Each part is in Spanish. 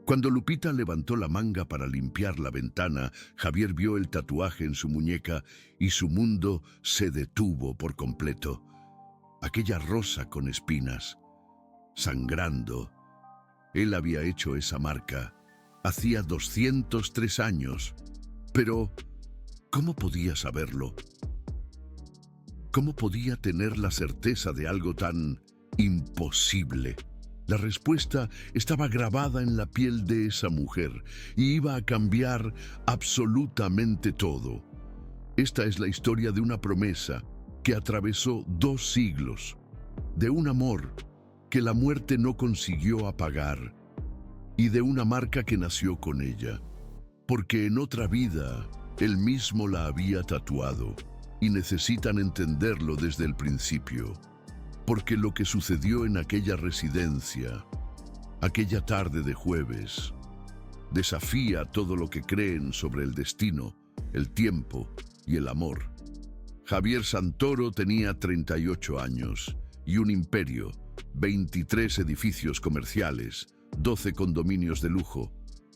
Cuando Lupita levantó la manga para limpiar la ventana, Javier vio el tatuaje en su muñeca y su mundo se detuvo por completo. Aquella rosa con espinas, sangrando. Él había hecho esa marca hacía 203 años. Pero, ¿cómo podía saberlo? ¿Cómo podía tener la certeza de algo tan imposible? La respuesta estaba grabada en la piel de esa mujer y iba a cambiar absolutamente todo. Esta es la historia de una promesa que atravesó 2 siglos, de un amor que la muerte no consiguió apagar y de una marca que nació con ella, porque en otra vida él mismo la había tatuado y necesitan entenderlo desde el principio. Porque lo que sucedió en aquella residencia, aquella tarde de jueves, desafía todo lo que creen sobre el destino, el tiempo y el amor. Javier Santoro tenía 38 años y un imperio, 23 edificios comerciales, 12 condominios de lujo,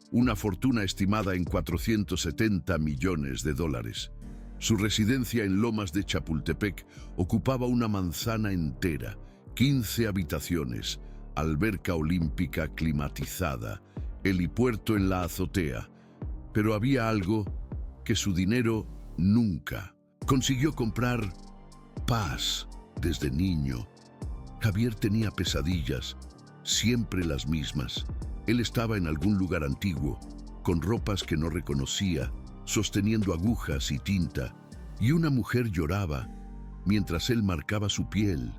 una fortuna estimada en $470 millones. Su residencia en Lomas de Chapultepec ocupaba una manzana entera, 15 habitaciones, alberca olímpica climatizada, helipuerto en la azotea. Pero había algo que su dinero nunca consiguió comprar: paz. Desde niño, Javier tenía pesadillas, siempre las mismas. Él estaba en algún lugar antiguo, con ropas que no reconocía, sosteniendo agujas y tinta, y una mujer lloraba mientras él marcaba su piel,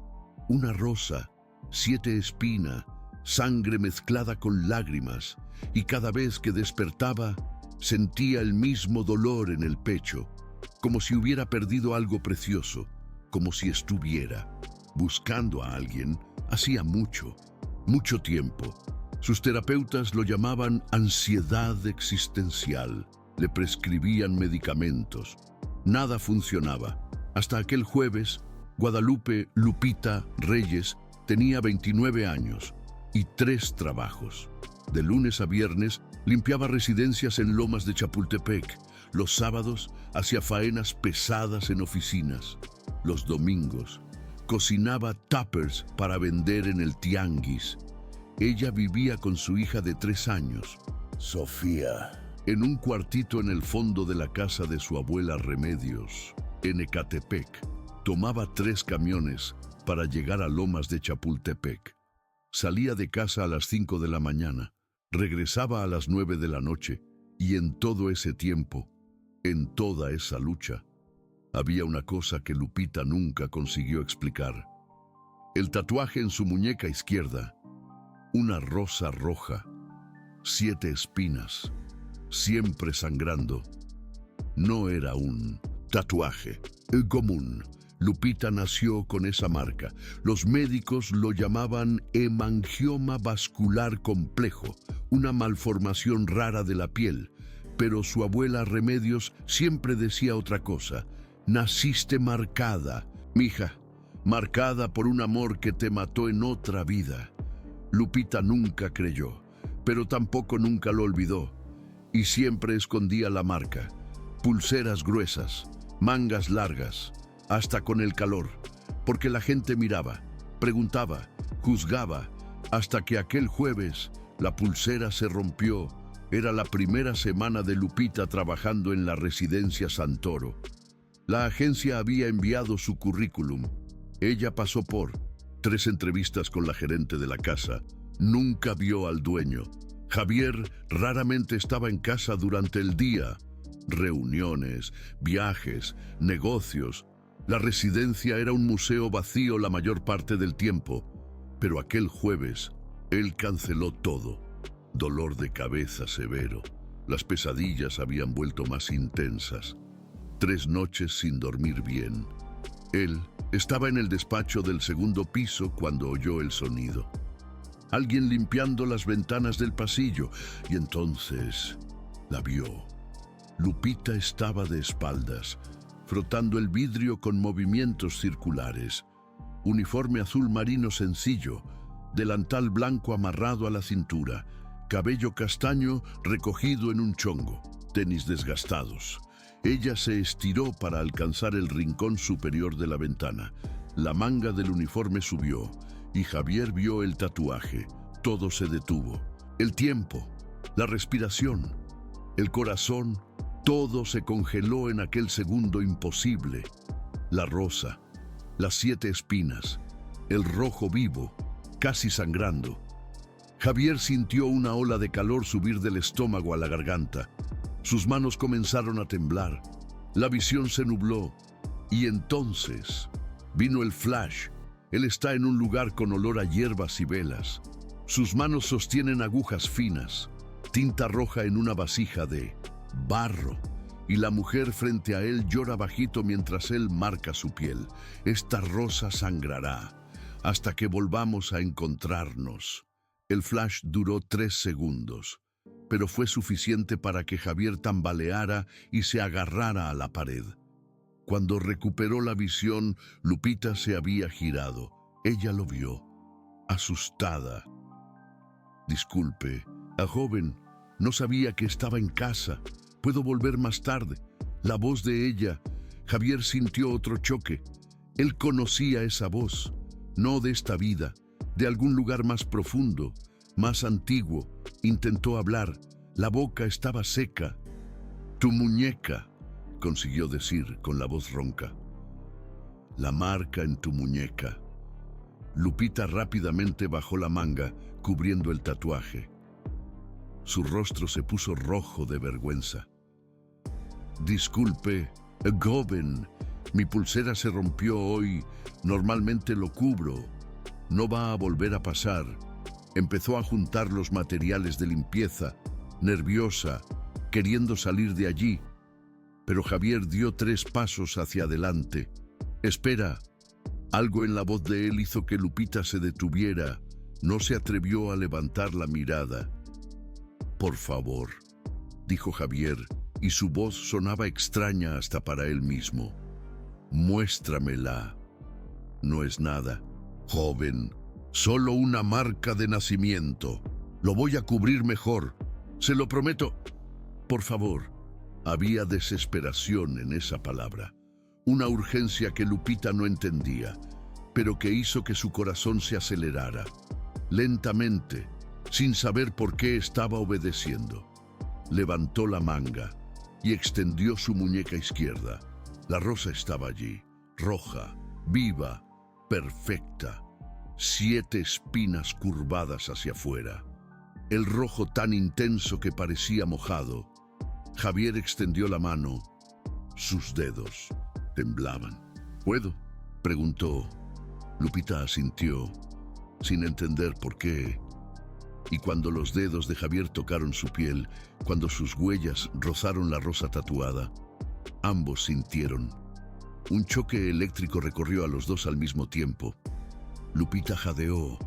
una rosa, 7 espinas, sangre mezclada con lágrimas, y cada vez que despertaba sentía el mismo dolor en el pecho, como si hubiera perdido algo precioso, como si estuviera buscando a alguien hacía mucho, mucho tiempo. Sus terapeutas lo llamaban ansiedad existencial. Le prescribían medicamentos. Nada funcionaba. Hasta aquel jueves, Guadalupe Lupita Reyes tenía 29 años y 3 trabajos. De lunes a viernes limpiaba residencias en Lomas de Chapultepec. Los sábados hacía faenas pesadas en oficinas. Los domingos cocinaba tuppers para vender en el tianguis. Ella vivía con su hija de 3 años, Sofía, en un cuartito en el fondo de la casa de su abuela Remedios, en Ecatepec. Tomaba 3 camiones para llegar a Lomas de Chapultepec. Salía de casa a las 5 de la mañana, regresaba a las 9 de la noche, y en todo ese tiempo, en toda esa lucha, había una cosa que Lupita nunca consiguió explicar. El tatuaje en su muñeca izquierda, una rosa roja, 7 espinas, siempre sangrando. No era un tatuaje común. Lupita nació con esa marca. Los médicos lo llamaban hemangioma vascular complejo, una malformación rara de la piel. Pero su abuela Remedios siempre decía otra cosa. Naciste marcada, mija, marcada por un amor que te mató en otra vida. Lupita nunca creyó, pero tampoco nunca lo olvidó. Y siempre escondía la marca. Pulseras gruesas, mangas largas, hasta con el calor, porque la gente miraba, preguntaba, juzgaba, hasta que aquel jueves la pulsera se rompió. Era la primera semana de Lupita trabajando en la residencia Santoro. La agencia había enviado su currículum. Ella pasó por 3 entrevistas con la gerente de la casa. Nunca vio al dueño. Javier raramente estaba en casa durante el día. Reuniones, viajes, negocios. La residencia era un museo vacío la mayor parte del tiempo. Pero aquel jueves, él canceló todo. Dolor de cabeza severo. Las pesadillas habían vuelto más intensas. 3 noches sin dormir bien. Él estaba en el despacho del segundo piso cuando oyó el sonido. Alguien limpiando las ventanas del pasillo, y entonces la vio. Lupita estaba de espaldas, frotando el vidrio con movimientos circulares. Uniforme azul marino sencillo, delantal blanco amarrado a la cintura, cabello castaño recogido en un chongo, tenis desgastados. Ella se estiró para alcanzar el rincón superior de la ventana. La manga del uniforme subió y Javier vio el tatuaje. Todo se detuvo. El tiempo, la respiración, el corazón, todo se congeló en aquel segundo imposible. La rosa, las 7 espinas, el rojo vivo, casi sangrando. Javier sintió una ola de calor subir del estómago a la garganta. Sus manos comenzaron a temblar. La visión se nubló. Y entonces vino el flash. Él está en un lugar con olor a hierbas y velas. Sus manos sostienen agujas finas, tinta roja en una vasija de barro. Y la mujer frente a él llora bajito mientras él marca su piel. Esta rosa sangrará hasta que volvamos a encontrarnos. El flash duró 3 segundos, pero fue suficiente para que Javier tambaleara y se agarrara a la pared. Cuando recuperó la visión, Lupita se había girado. Ella lo vio, asustada. Disculpe, joven, no sabía que estaba en casa. ¿Puedo volver más tarde? La voz de ella. Javier sintió otro choque. Él conocía esa voz, no de esta vida, de algún lugar más profundo, más antiguo. Intentó hablar. La boca estaba seca. Tu muñeca, consiguió decir con la voz ronca. La marca en tu muñeca. Lupita rápidamente bajó la manga, cubriendo el tatuaje. Su rostro se puso rojo de vergüenza. Disculpe, joven, mi pulsera se rompió hoy. Normalmente lo cubro. No va a volver a pasar. Empezó a juntar los materiales de limpieza, nerviosa, queriendo salir de allí. Pero Javier dio 3 pasos hacia adelante. Espera. Algo en la voz de él hizo que Lupita se detuviera. No se atrevió a levantar la mirada. Por favor, dijo Javier, y su voz sonaba extraña hasta para él mismo. Muéstramela. No es nada, joven, solo una marca de nacimiento. Lo voy a cubrir mejor, se lo prometo. Por favor. Había desesperación en esa palabra, una urgencia que Lupita no entendía, pero que hizo que su corazón se acelerara. Lentamente, sin saber por qué estaba obedeciendo, levantó la manga y extendió su muñeca izquierda. La rosa estaba allí, roja, viva, perfecta. 7 espinas curvadas hacia afuera. El rojo tan intenso que parecía mojado. Javier extendió la mano. Sus dedos temblaban. ¿Puedo?, preguntó. Lupita asintió, sin entender por qué. Y cuando los dedos de Javier tocaron su piel, cuando sus huellas rozaron la rosa tatuada, ambos sintieron. Un choque eléctrico recorrió a los dos al mismo tiempo. Lupita jadeó.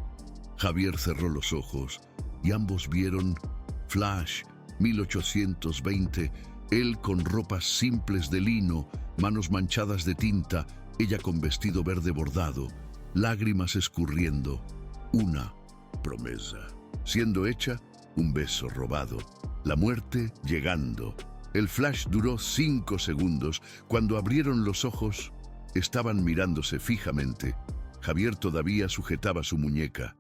Javier cerró los ojos y ambos vieron Flash 1820, él con ropas simples de lino, manos manchadas de tinta, ella con vestido verde bordado, lágrimas escurriendo. Una promesa siendo hecha, un beso robado, la muerte llegando. El flash duró 5 segundos. Cuando abrieron los ojos, estaban mirándose fijamente. Javier todavía sujetaba su muñeca.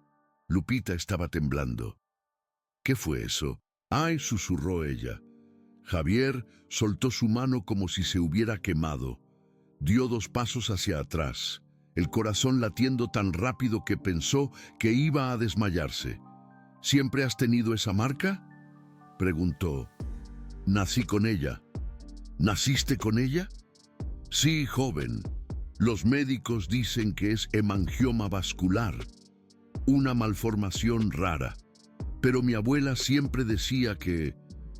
Lupita estaba temblando. ¿Qué fue eso? ¡Ay!, susurró ella. Javier soltó su mano como si se hubiera quemado. Dio 2 pasos hacia atrás, el corazón latiendo tan rápido que pensó que iba a desmayarse. ¿Siempre has tenido esa marca?, preguntó. Nací con ella. ¿Naciste con ella? Sí, joven. Los médicos dicen que es hemangioma vascular, una malformación rara. Pero mi abuela siempre decía que...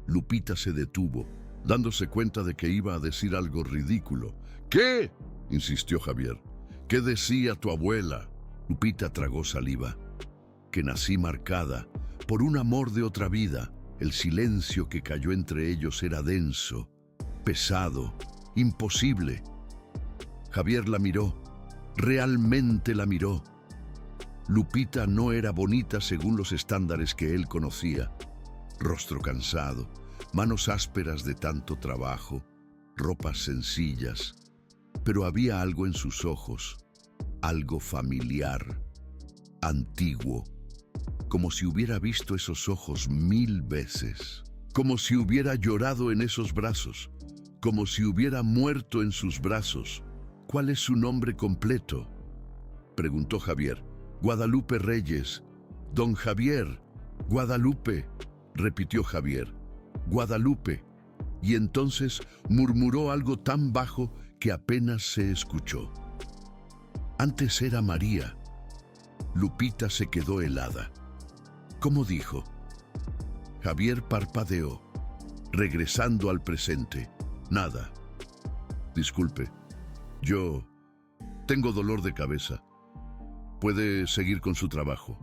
Lupita se detuvo, dándose cuenta de que iba a decir algo ridículo. ¿Qué?, insistió Javier. ¿Qué decía tu abuela? Lupita tragó saliva. Que nací marcada por un amor de otra vida. El silencio que cayó entre ellos era denso, pesado, imposible. Javier la miró, realmente la miró. Lupita no era bonita según los estándares que él conocía. Rostro cansado, manos ásperas de tanto trabajo, ropas sencillas. Pero había algo en sus ojos, algo familiar, antiguo, como si hubiera visto esos ojos 1000 veces, como si hubiera llorado en esos brazos, como si hubiera muerto en sus brazos. ¿Cuál es su nombre completo?, preguntó Javier. Guadalupe Reyes. Don Javier. Guadalupe, repitió Javier. Guadalupe. Y entonces murmuró algo tan bajo que apenas se escuchó. Antes era María. Lupita se quedó helada. ¿Cómo dijo? Javier parpadeó, regresando al presente. Nada. Disculpe, yo tengo dolor de cabeza. Puede seguir con su trabajo.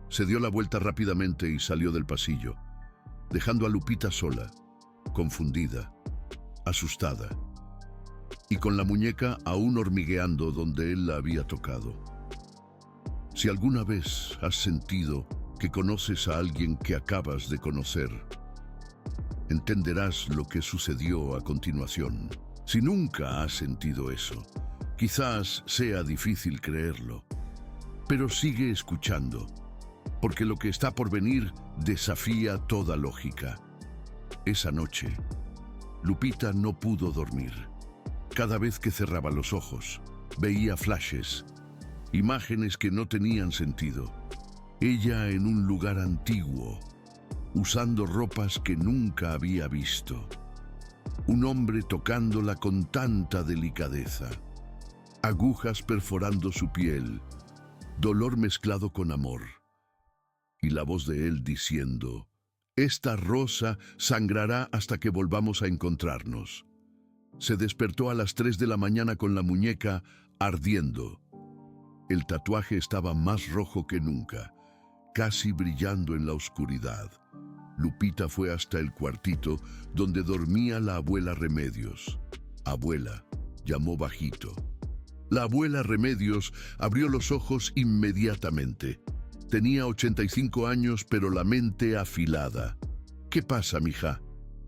Se dio la vuelta rápidamente y salió del pasillo, dejando a Lupita sola, confundida, asustada, y con la muñeca aún hormigueando donde él la había tocado. Si alguna vez has sentido que conoces a alguien que acabas de conocer, entenderás lo que sucedió a continuación. Si nunca has sentido eso, quizás sea difícil creerlo, pero sigue escuchando, porque lo que está por venir desafía toda lógica. Esa noche, Lupita no pudo dormir. Cada vez que cerraba los ojos, veía flashes, imágenes que no tenían sentido. Ella en un lugar antiguo, usando ropas que nunca había visto. Un hombre tocándola con tanta delicadeza. Agujas perforando su piel, dolor mezclado con amor. Y la voz de él diciendo: «Esta rosa sangrará hasta que volvamos a encontrarnos». Se despertó a las 3 de la mañana con la muñeca ardiendo. El tatuaje estaba más rojo que nunca, casi brillando en la oscuridad. Lupita fue hasta el cuartito donde dormía la abuela Remedios. «Abuela», llamó bajito. La abuela Remedios abrió los ojos inmediatamente. Tenía 85 años, pero la mente afilada. «¿Qué pasa, mija?».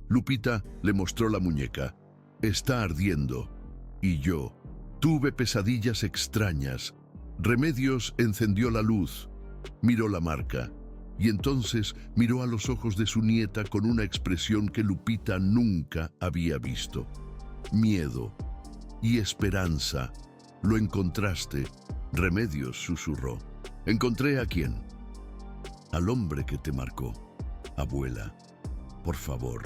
Lupita le mostró la muñeca. «Está ardiendo». Y yo tuve pesadillas extrañas. Remedios encendió la luz, miró la marca, y entonces miró a los ojos de su nieta con una expresión que Lupita nunca había visto. Miedo y esperanza. «¿Lo encontraste?». Remedios susurró. «¿Encontré a quién?». «Al hombre que te marcó». «Abuela, por favor,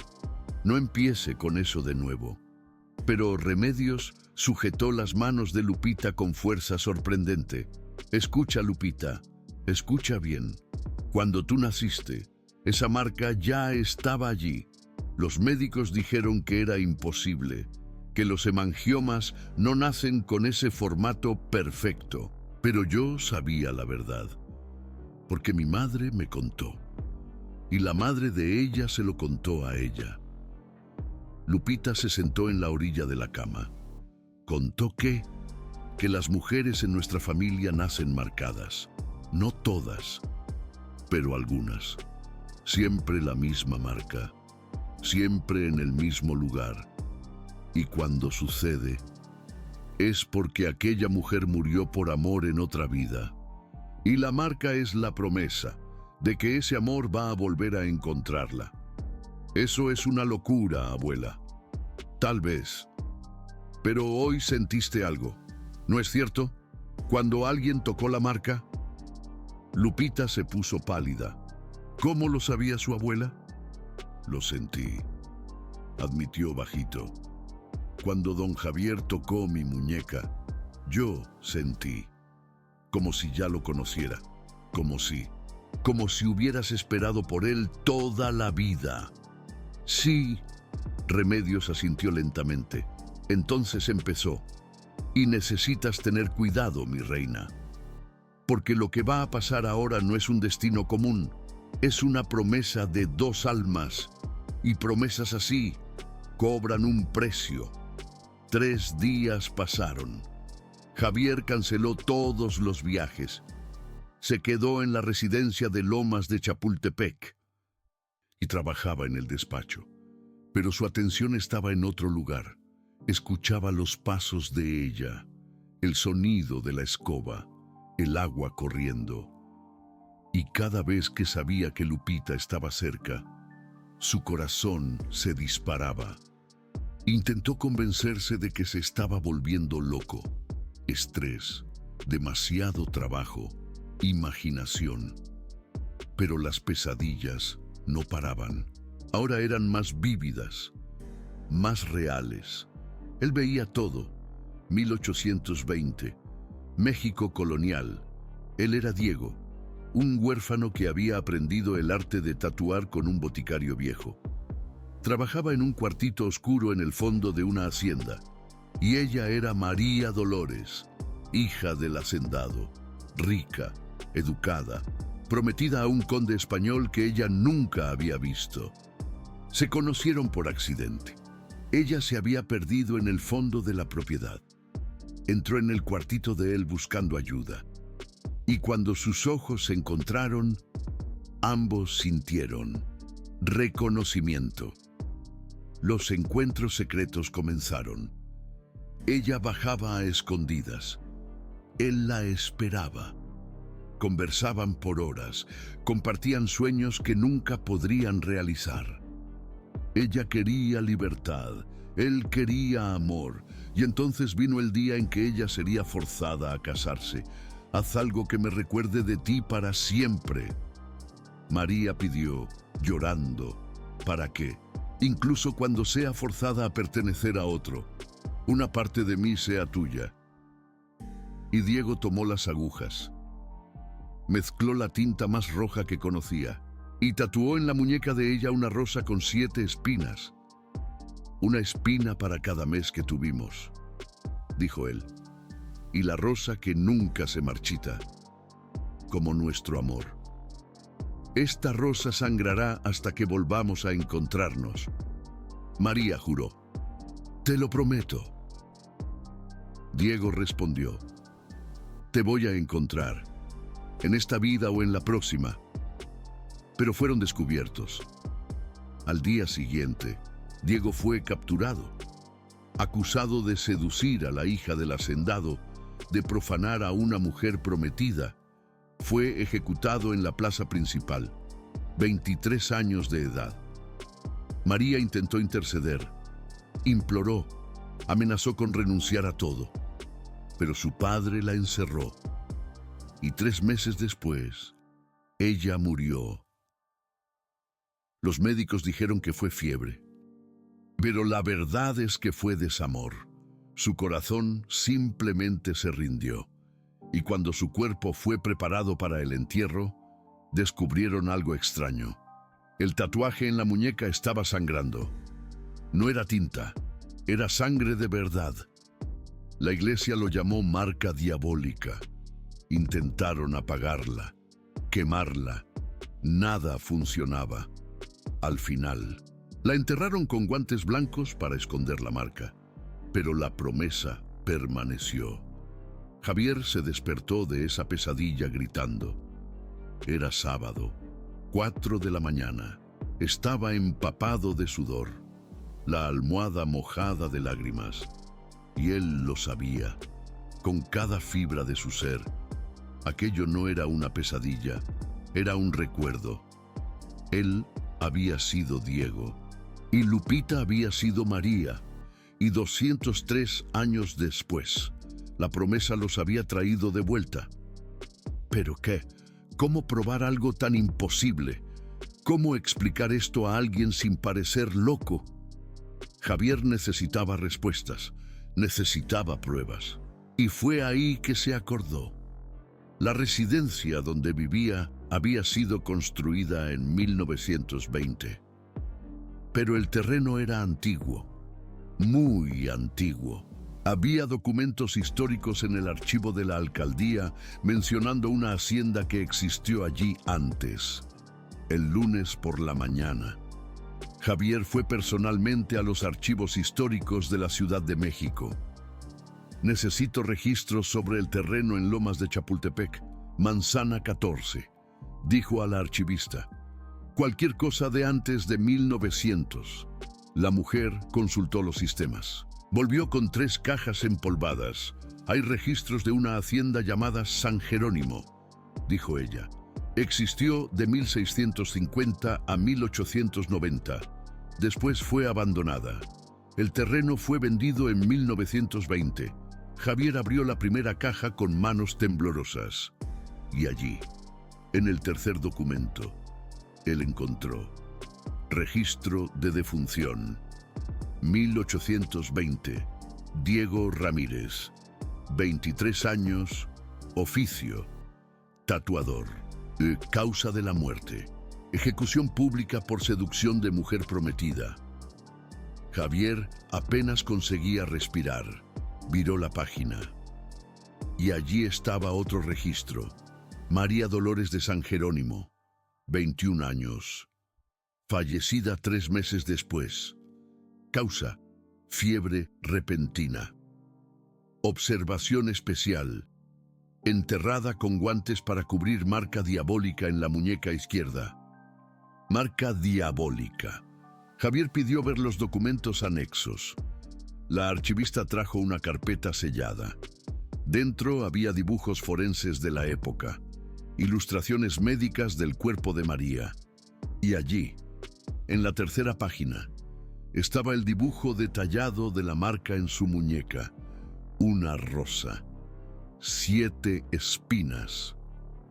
no empiece con eso de nuevo». Pero Remedios sujetó las manos de Lupita con fuerza sorprendente. «Escucha, Lupita, escucha bien. Cuando tú naciste, esa marca ya estaba allí. Los médicos dijeron que era imposible, que los hemangiomas no nacen con ese formato perfecto. Pero yo sabía la verdad, porque mi madre me contó, y la madre de ella se lo contó a ella». Lupita se sentó en la orilla de la cama. Contó que las mujeres en nuestra familia nacen marcadas. No todas, pero algunas. Siempre la misma marca, siempre en el mismo lugar. Y cuando sucede, es porque aquella mujer murió por amor en otra vida. Y la marca es la promesa de que ese amor va a volver a encontrarla. Eso es una locura, abuela. Tal vez. Pero hoy sentiste algo, ¿no es cierto? Cuando alguien tocó la marca. Lupita se puso pálida. ¿Cómo lo sabía su abuela? «Lo sentí», admitió bajito. «Cuando don Javier tocó mi muñeca, yo sentí. Como si ya lo conociera. Como si hubieras esperado por él toda la vida». «Sí», Remedios asintió lentamente. Entonces empezó. «Y necesitas tener cuidado, mi reina. Porque lo que va a pasar ahora no es un destino común. Es una promesa de 2 almas. Y promesas así cobran un precio». 3 días pasaron. Javier canceló todos los viajes. se quedó en la residencia de Lomas de Chapultepec y trabajaba en el despacho. Pero su atención estaba en otro lugar. Escuchaba los pasos de ella, el sonido de la escoba, el agua corriendo. Y cada vez que sabía que Lupita estaba cerca, su corazón se disparaba. Intentó convencerse de que se estaba volviendo loco. Estrés, demasiado trabajo, imaginación. Pero las pesadillas no paraban. Ahora eran más vívidas, más reales. Él veía todo. 1820, México colonial. Él era Diego, un huérfano que había aprendido el arte de tatuar con un boticario viejo. Trabajaba en un cuartito oscuro en el fondo de una hacienda, y ella era María Dolores, hija del hacendado, rica, educada, prometida a un conde español que ella nunca había visto. Se conocieron por accidente. Ella se había perdido en el fondo de la propiedad. Entró en el cuartito de él buscando ayuda. Y cuando sus ojos se encontraron, ambos sintieron reconocimiento. Los encuentros secretos comenzaron. Ella bajaba a escondidas. Él la esperaba. Conversaban por horas, compartían sueños que nunca podrían realizar. Ella quería libertad, él quería amor, y entonces vino el día en que ella sería forzada a casarse. Haz algo que me recuerde de ti para siempre. María pidió, llorando, ¿para qué? Incluso cuando sea forzada a pertenecer a otro, una parte de mí sea tuya. Y Diego tomó las agujas, mezcló la tinta más roja que conocía y tatuó en la muñeca de ella una rosa con 7 espinas. Una espina para cada mes que tuvimos, dijo él, y la rosa que nunca se marchita, como nuestro amor. Esta rosa sangrará hasta que volvamos a encontrarnos. María juró. Te lo prometo. Diego respondió. Te voy a encontrar, en esta vida o en la próxima. Pero fueron descubiertos. Al día siguiente, Diego fue capturado, acusado de seducir a la hija del hacendado, de profanar a una mujer prometida. Fue ejecutado en la plaza principal, 23 años de edad. María intentó interceder, imploró, amenazó con renunciar a todo, pero su padre la encerró. Y 3 meses después, ella murió. Los médicos dijeron que fue fiebre, pero la verdad es que fue desamor. Su corazón simplemente se rindió. Y cuando su cuerpo fue preparado para el entierro, descubrieron algo extraño. El tatuaje en la muñeca estaba sangrando. No era tinta, era sangre de verdad. La iglesia lo llamó marca diabólica. Intentaron apagarla, quemarla. Nada funcionaba. Al final, la enterraron con guantes blancos para esconder la marca, pero la promesa permaneció. Javier se despertó de esa pesadilla gritando. Era sábado, 4 de la mañana. Estaba empapado de sudor, la almohada mojada de lágrimas. Y él lo sabía, con cada fibra de su ser. Aquello no era una pesadilla, era un recuerdo. Él había sido Diego, y Lupita había sido María, y 203 años después, la promesa los había traído de vuelta. ¿Pero qué? ¿Cómo probar algo tan imposible? ¿Cómo explicar esto a alguien sin parecer loco? Javier necesitaba respuestas, necesitaba pruebas. Y fue ahí que se acordó. La residencia donde vivía había sido construida en 1920. Pero el terreno era antiguo, muy antiguo. Había documentos históricos en el archivo de la alcaldía mencionando una hacienda que existió allí antes. El lunes por la mañana, Javier fue personalmente a los archivos históricos de la Ciudad de México. Necesito registros sobre el terreno en Lomas de Chapultepec, Manzana 14, dijo a la archivista. Cualquier cosa de antes de 1900. La mujer consultó los sistemas. Volvió con 3 cajas empolvadas. Hay registros de una hacienda llamada San Jerónimo, dijo ella. Existió de 1650 a 1890. Después fue abandonada. El terreno fue vendido en 1920. Javier abrió la primera caja con manos temblorosas. Y allí, en el tercer documento, él encontró registro de defunción. 1820. Diego Ramírez. 23 años. Oficio. Tatuador. Causa de la muerte. Ejecución pública por seducción de mujer prometida. Javier apenas conseguía respirar. Viró la página. Y allí estaba otro registro. María Dolores de San Jerónimo. 21 años. Fallecida 3 meses después. Causa: fiebre repentina. Observación especial. Enterrada con guantes para cubrir marca diabólica en la muñeca izquierda. Marca diabólica. Javier pidió ver los documentos anexos. La archivista trajo una carpeta sellada. Dentro había dibujos forenses de la época, ilustraciones médicas del cuerpo de María. Y allí, en la tercera página, estaba el dibujo detallado de la marca en su muñeca. Una rosa. 7 espinas.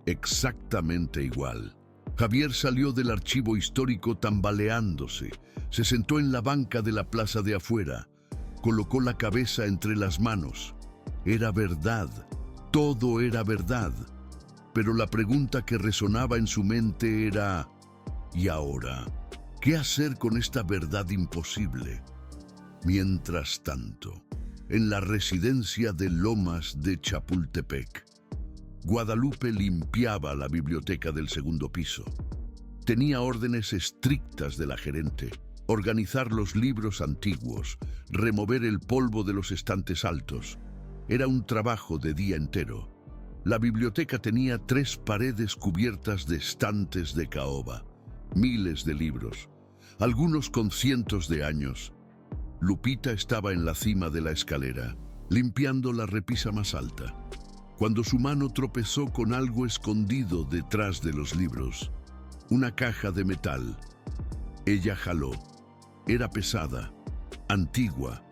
Exactamente igual. Javier salió del archivo histórico tambaleándose. Se sentó en la banca de la plaza de afuera. Colocó la cabeza entre las manos. Era verdad. Todo era verdad. Pero la pregunta que resonaba en su mente era: ¿y ahora? ¿Qué hacer con esta verdad imposible? Mientras tanto, en la residencia de Lomas de Chapultepec, Guadalupe limpiaba la biblioteca del segundo piso. Tenía órdenes estrictas de la gerente: organizar los libros antiguos, remover el polvo de los estantes altos. Era un trabajo de día entero. La biblioteca tenía 3 paredes cubiertas de estantes de caoba, miles de libros, algunos con cientos de años. Lupita estaba en la cima de la escalera, limpiando la repisa más alta, cuando su mano tropezó con algo escondido detrás de los libros. Una caja de metal. Ella jaló. Era pesada, antigua,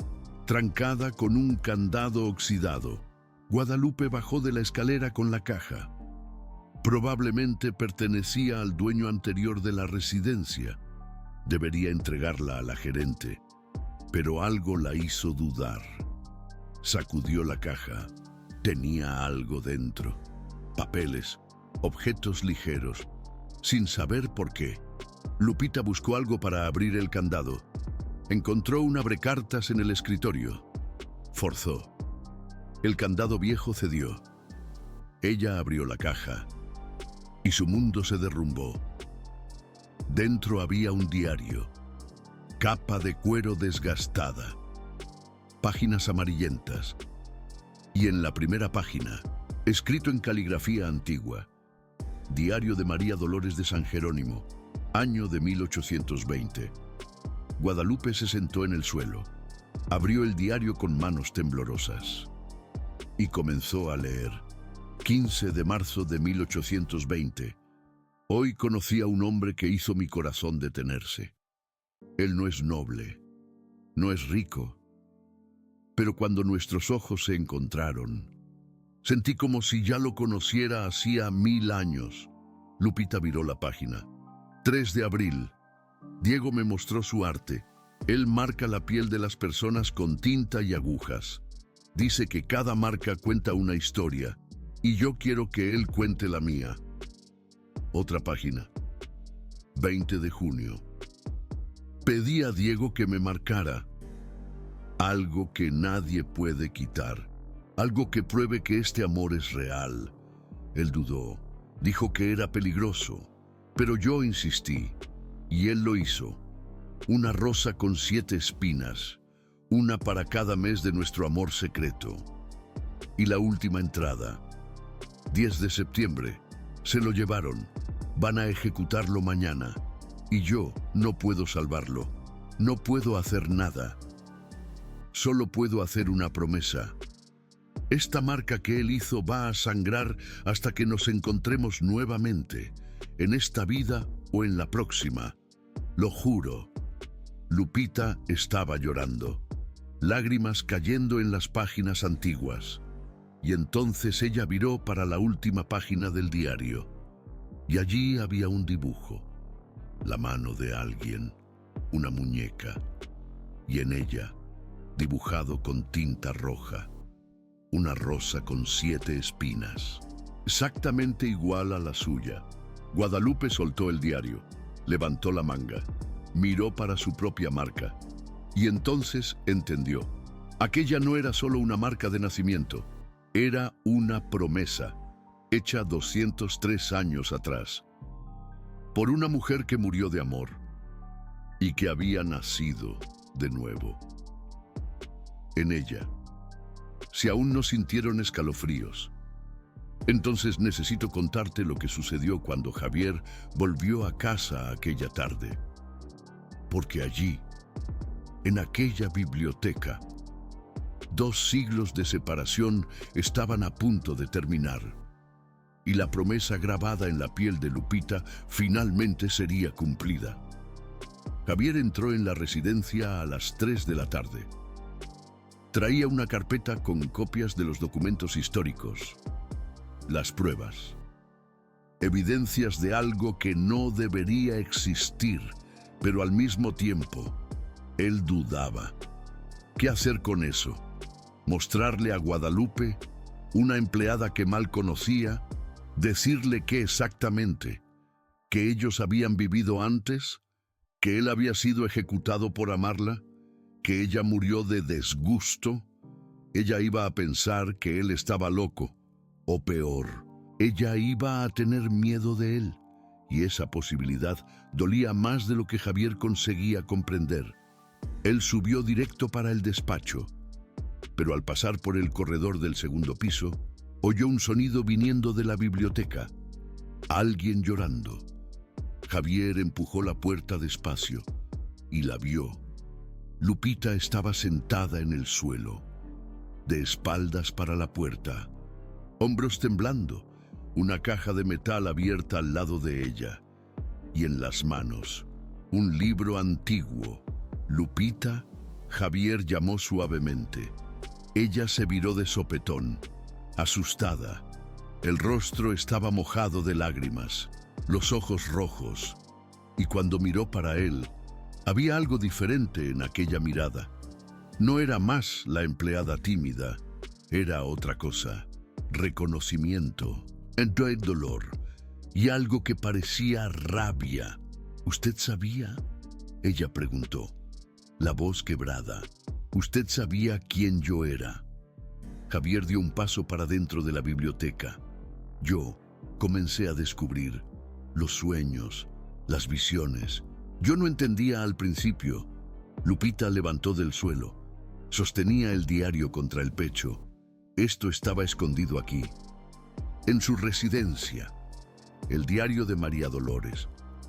trancada con un candado oxidado. Guadalupe bajó de la escalera con la caja. Probablemente pertenecía al dueño anterior de la residencia. Debería entregarla a la gerente, pero algo la hizo dudar. Sacudió la caja. Tenía algo dentro. Papeles, objetos ligeros. Sin saber por qué, Lupita buscó algo para abrir el candado. Encontró un abrecartas en el escritorio. Forzó. El candado viejo cedió. Ella abrió la caja y su mundo se derrumbó. Dentro había un diario, capa de cuero desgastada, páginas amarillentas, y en la primera página, escrito en caligrafía antigua: Diario de María Dolores de San Jerónimo, año de 1820. Guadalupe se sentó en el suelo, abrió el diario con manos temblorosas y comenzó a leer. 15 de marzo de 1820. Hoy conocí a un hombre que hizo mi corazón detenerse. Él no es noble, no es rico, pero cuando nuestros ojos se encontraron, sentí como si ya lo conociera hacía 1000 años. Lupita viró la página. 3 de abril. Diego me mostró su arte. Él marca la piel de las personas con tinta y agujas. Dice que cada marca cuenta una historia, y yo quiero que él cuente la mía. Otra página. 20 de junio. Pedí a Diego que me marcara. Algo que nadie puede quitar. Algo que pruebe que este amor es real. Él dudó. Dijo que era peligroso. Pero yo insistí. Y él lo hizo. Una rosa con 7 espinas. Una para cada mes de nuestro amor secreto. Y la última entrada. 10 de septiembre. Se lo llevaron. Van a ejecutarlo mañana. Y yo no puedo salvarlo. No puedo hacer nada. Solo puedo hacer una promesa. Esta marca que él hizo va a sangrar hasta que nos encontremos nuevamente, en esta vida o en la próxima. Lo juro. Lupita estaba llorando, lágrimas cayendo en las páginas antiguas. Y entonces ella viró para la última página del diario. Y allí había un dibujo. La mano de alguien, una muñeca. Y en ella, dibujado con tinta roja, una rosa con 7 espinas, exactamente igual a la suya. Guadalupe soltó el diario, levantó la manga, miró para su propia marca y entonces entendió. Aquella no era solo una marca de nacimiento, era una promesa, hecha 203 años atrás, por una mujer que murió de amor y que había nacido de nuevo. En ella, si aún no sintieron escalofríos, entonces necesito contarte lo que sucedió cuando Javier volvió a casa aquella tarde. Porque allí, en aquella biblioteca, 2 siglos de separación estaban a punto de terminar. Y la promesa grabada en la piel de Lupita finalmente sería cumplida. Javier entró en la residencia a las 3 de la tarde. Traía una carpeta con copias de los documentos históricos, las pruebas, evidencias de algo que no debería existir, pero al mismo tiempo, él dudaba. ¿Qué hacer con eso? ¿Mostrarle a Guadalupe, una empleada que mal conocía, decirle qué exactamente? ¿Que ellos habían vivido antes? ¿Que él había sido ejecutado por amarla? ¿Que ella murió de desgusto? Ella iba a pensar que él estaba loco, o peor, ella iba a tener miedo de él, y esa posibilidad dolía más de lo que Javier conseguía comprender. Él subió directo para el despacho, pero al pasar por el corredor del segundo piso, oyó un sonido viniendo de la biblioteca. Alguien llorando. Javier empujó la puerta despacio y la vio. Lupita estaba sentada en el suelo, de espaldas para la puerta, hombros temblando, una caja de metal abierta al lado de ella, y en las manos, un libro antiguo. Lupita, Javier llamó suavemente. Ella se viró de sopetón, asustada. El rostro estaba mojado de lágrimas, los ojos rojos, y cuando miró para él, había algo diferente en aquella mirada. No era más la empleada tímida, era otra cosa, reconocimiento, el dolor, y algo que parecía rabia. ¿Usted sabía? Ella preguntó, la voz quebrada. ¿Usted sabía quién yo era? Javier dio un paso para dentro de la biblioteca. Yo comencé a descubrir los sueños, las visiones. Yo no entendía al principio. Lupita levantó del suelo. Sostenía el diario contra el pecho. Esto estaba escondido aquí, en su residencia. El diario de María Dolores,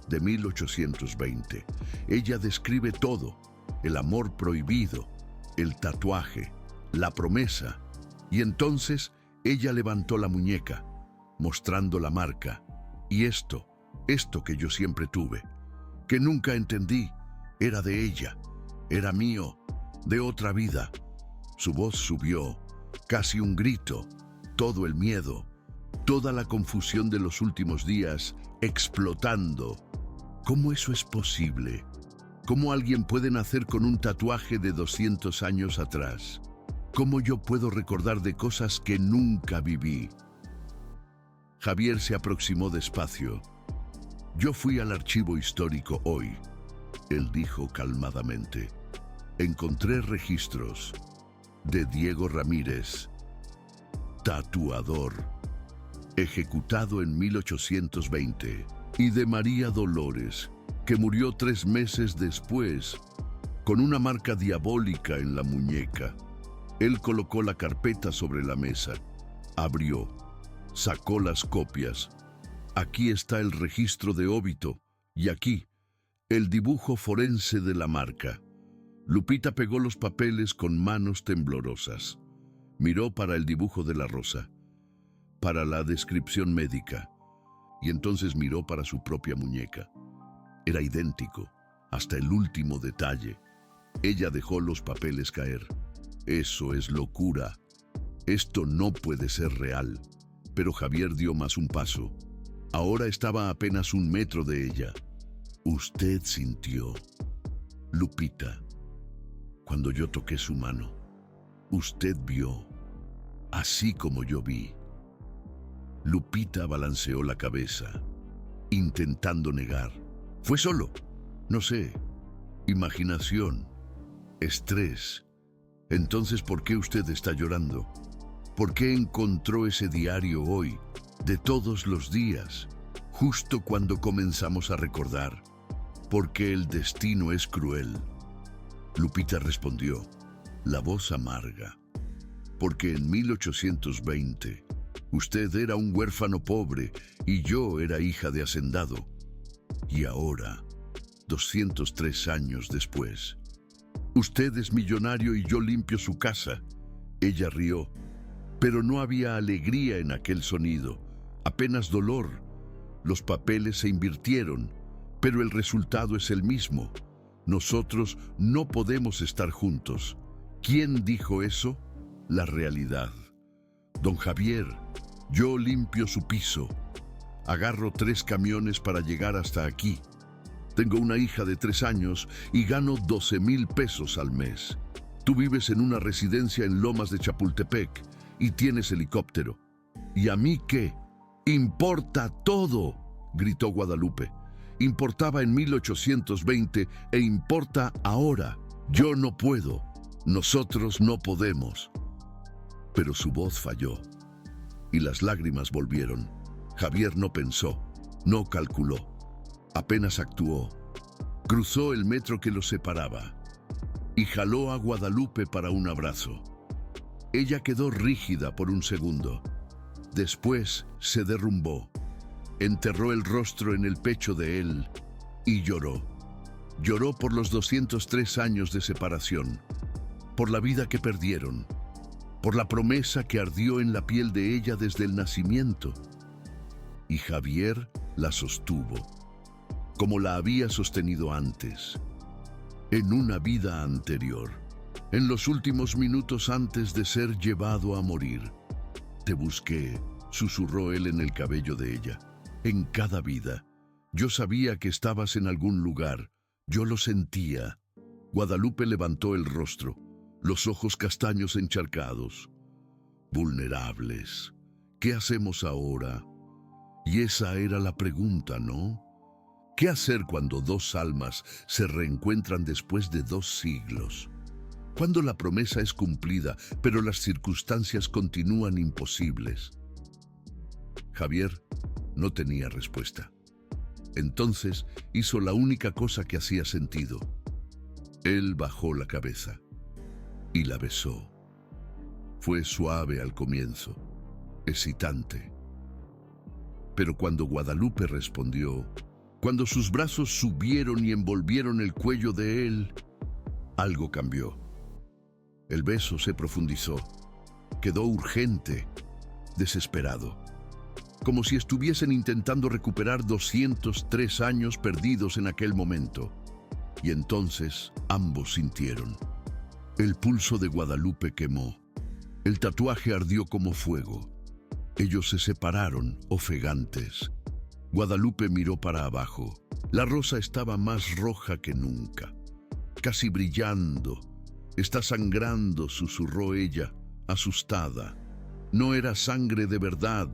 de 1820. Ella describe todo: el amor prohibido, el tatuaje, la promesa. Y entonces ella levantó la muñeca, mostrando la marca. Y esto que yo siempre tuve, que nunca entendí, era de ella, era mío, de otra vida. Su voz subió, casi un grito, todo el miedo, toda la confusión de los últimos días explotando. ¿Cómo eso es posible? ¿Cómo alguien puede nacer con un tatuaje de 200 años atrás? ¿Cómo yo puedo recordar de cosas que nunca viví? Javier se aproximó despacio. Yo fui al archivo histórico hoy, él dijo calmadamente. Encontré registros de Diego Ramírez, tatuador, ejecutado en 1820, y de María Dolores, que murió 3 meses después, con una marca diabólica en la muñeca. Él colocó la carpeta sobre la mesa, abrió, Sacó las copias. Aquí está el registro de óbito y aquí el dibujo forense de la marca. Lupita pegó los papeles con manos temblorosas. Miró para el dibujo de la rosa, para la descripción médica, y entonces miró para su propia muñeca. Era idéntico, hasta el último detalle. Ella dejó los papeles caer. Eso es locura. Esto no puede ser real. Pero Javier dio más un paso. Ahora estaba a apenas 1 metro de ella. Usted sintió, Lupita, cuando yo toqué su mano. Usted vio, así como yo vi. Lupita balanceó la cabeza, intentando negar. Fue solo, no sé, imaginación, estrés. Entonces, ¿por qué usted está llorando? ¿Por qué encontró ese diario hoy, de todos los días, justo cuando comenzamos a recordar? Porque el destino es cruel. Lupita respondió, la voz amarga. Porque en 1820, usted era un huérfano pobre y yo era hija de hacendado. Y ahora, 203 años después, usted es millonario y yo limpio su casa. Ella rió, pero no había alegría en aquel sonido, apenas dolor. Los papeles se invirtieron, pero el resultado es el mismo. Nosotros no podemos estar juntos. ¿Quién dijo eso? La realidad. Don Javier, yo limpio su piso. Agarro 3 camiones para llegar hasta aquí. Tengo una hija de 3 años y gano 12,000 pesos al mes. Tú vives en una residencia en Lomas de Chapultepec y tienes helicóptero. ¿Y a mí qué? ¡Importa todo!, gritó Guadalupe. Importaba en 1820 e importa ahora. Yo no puedo. Nosotros no podemos. Pero su voz falló y las lágrimas volvieron. Javier no pensó, no calculó, apenas actuó. Cruzó el metro que los separaba y jaló a Guadalupe para un abrazo. Ella quedó rígida por un segundo. Después se derrumbó, enterró el rostro en el pecho de él y lloró. Lloró por los 203 años de separación, por la vida que perdieron, por la promesa que ardió en la piel de ella desde el nacimiento. Y Javier la sostuvo, como la había sostenido antes, en una vida anterior, en los últimos minutos antes de ser llevado a morir. Te busqué, susurró él en el cabello de ella. En cada vida. Yo sabía que estabas en algún lugar. Yo lo sentía. Guadalupe levantó el rostro, los ojos castaños encharcados. Vulnerables. ¿Qué hacemos ahora? Y esa era la pregunta, ¿no? ¿Qué hacer cuando 2 almas se reencuentran después de 2 siglos? Cuando la promesa es cumplida, pero las circunstancias continúan imposibles. Javier no tenía respuesta. Entonces hizo la única cosa que hacía sentido. Él bajó la cabeza y la besó. Fue suave al comienzo, excitante. Pero cuando Guadalupe respondió, cuando sus brazos subieron y envolvieron el cuello de él, algo cambió. El beso se profundizó, quedó urgente, desesperado, como si estuviesen intentando recuperar 203 años perdidos en aquel momento. Y entonces ambos sintieron. El pulso de Guadalupe quemó. El tatuaje ardió como fuego. Ellos se separaron, ofegantes. Guadalupe miró para abajo. La rosa estaba más roja que nunca, casi brillando. Está sangrando, susurró ella, asustada. No era sangre de verdad,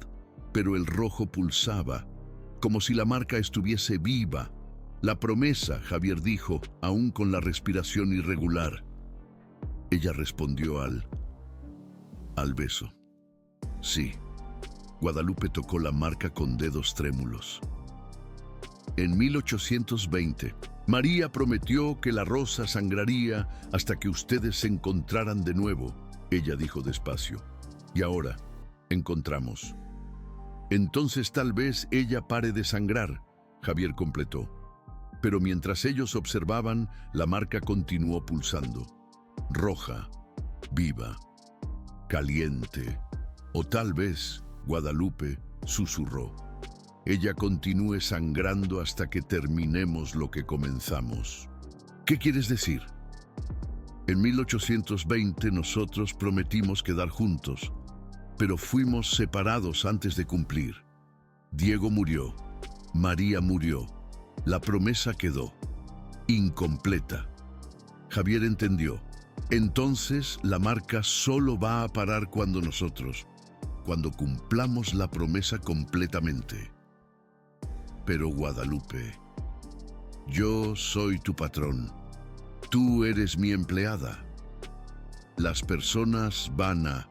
pero el rojo pulsaba, como si la marca estuviese viva. La promesa, Javier dijo, aún con la respiración irregular. Ella respondió al beso. Sí. Guadalupe tocó la marca con dedos trémulos. En 1820, María prometió que la rosa sangraría hasta que ustedes se encontraran de nuevo, ella dijo despacio. Y ahora, encontramos. Entonces tal vez ella pare de sangrar, Javier completó. Pero mientras ellos observaban, la marca continuó pulsando. Roja, viva, caliente. O tal vez, Guadalupe susurró, ella continúe sangrando hasta que terminemos lo que comenzamos. ¿Qué quieres decir? En 1820 nosotros prometimos quedar juntos, pero fuimos separados antes de cumplir. Diego murió, María murió, la promesa quedó incompleta. Javier entendió. Entonces la marca solo va a parar cuando cumplamos la promesa completamente. Pero Guadalupe, yo soy tu patrón. Tú eres mi empleada. Las personas van a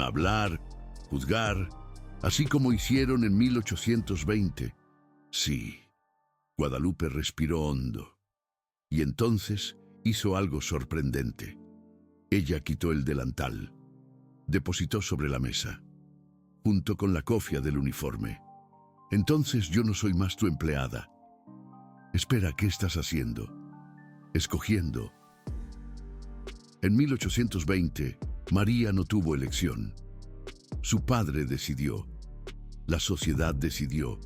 hablar, juzgar, así como hicieron en 1820. Sí, Guadalupe respiró hondo. Y entonces hizo algo sorprendente. Ella quitó el delantal, depositó sobre la mesa, junto con la cofia del uniforme. Entonces yo no soy más tu empleada. Espera, ¿qué estás haciendo? Escogiendo. En 1820, María no tuvo elección. Su padre decidió. La sociedad decidió.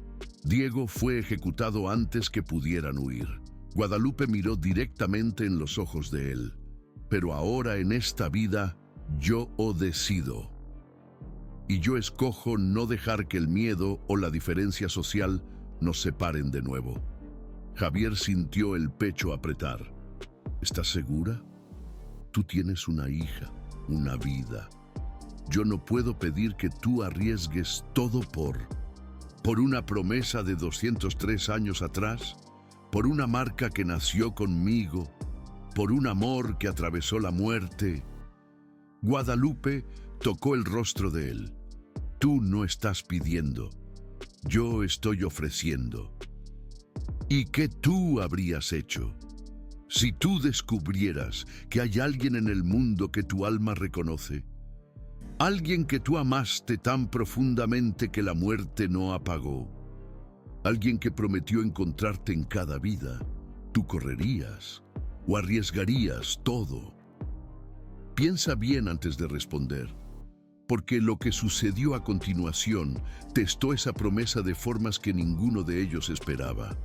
Diego fue ejecutado antes que pudieran huir. Guadalupe miró directamente en los ojos de él. Pero ahora en esta vida, yo decido. Y yo escojo no dejar que el miedo o la diferencia social nos separen de nuevo. Javier sintió el pecho apretar. ¿Estás segura? Tú tienes una hija, una vida. Yo no puedo pedir que tú arriesgues todo por una promesa de 203 años atrás, por una marca que nació conmigo, por un amor que atravesó la muerte. Guadalupe tocó el rostro de él. Tú no estás pidiendo, yo estoy ofreciendo. ¿Y qué tú habrías hecho? Si tú descubrieras que hay alguien en el mundo que tu alma reconoce, alguien que tú amaste tan profundamente que la muerte no apagó, alguien que prometió encontrarte en cada vida, ¿tú correrías o arriesgarías todo? Piensa bien antes de responder, porque lo que sucedió a continuación testó esa promesa de formas que ninguno de ellos esperaba.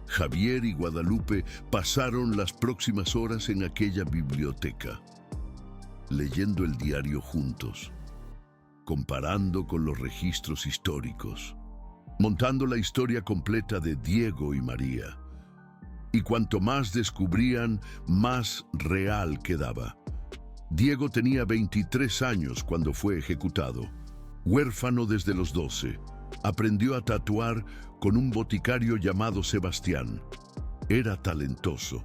Javier y Guadalupe pasaron las próximas horas en aquella biblioteca, leyendo el diario juntos, comparando con los registros históricos, montando la historia completa de Diego y María. Y cuanto más descubrían, más real quedaba. Diego tenía 23 años cuando fue ejecutado, huérfano desde los 12. Aprendió a tatuar con un boticario llamado Sebastián. Era talentoso.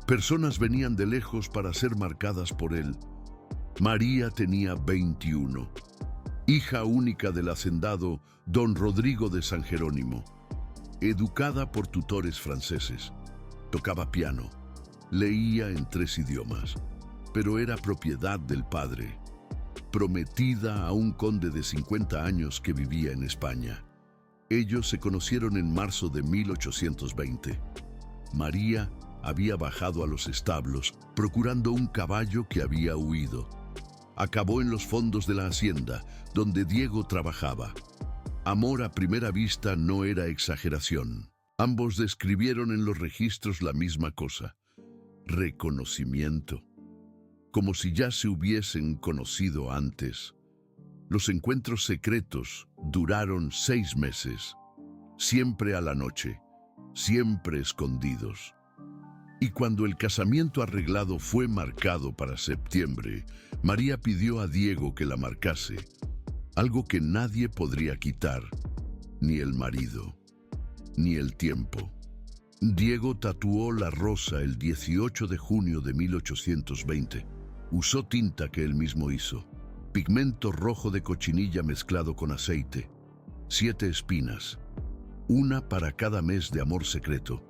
Personas venían de lejos para ser marcadas por él. María tenía 21, hija única del hacendado don Rodrigo de San Jerónimo. Educada por tutores franceses, tocaba piano, leía en 3 idiomas, pero era propiedad del padre, prometida a un conde de 50 años que vivía en España. Ellos se conocieron en marzo de 1820. María había bajado a los establos procurando un caballo que había huido. Acabó en los fondos de la hacienda, donde Diego trabajaba. Amor a primera vista no era exageración. Ambos describieron en los registros la misma cosa: reconocimiento. Como si ya se hubiesen conocido antes. Los encuentros secretos duraron 6 meses, siempre a la noche, siempre escondidos. Y cuando el casamiento arreglado fue marcado para septiembre, María pidió a Diego que la marcase, algo que nadie podría quitar, ni el marido, ni el tiempo. Diego tatuó la rosa el 18 de junio de 1820. Usó tinta que él mismo hizo, pigmento rojo de cochinilla mezclado con aceite, 7 espinas, una para cada mes de amor secreto.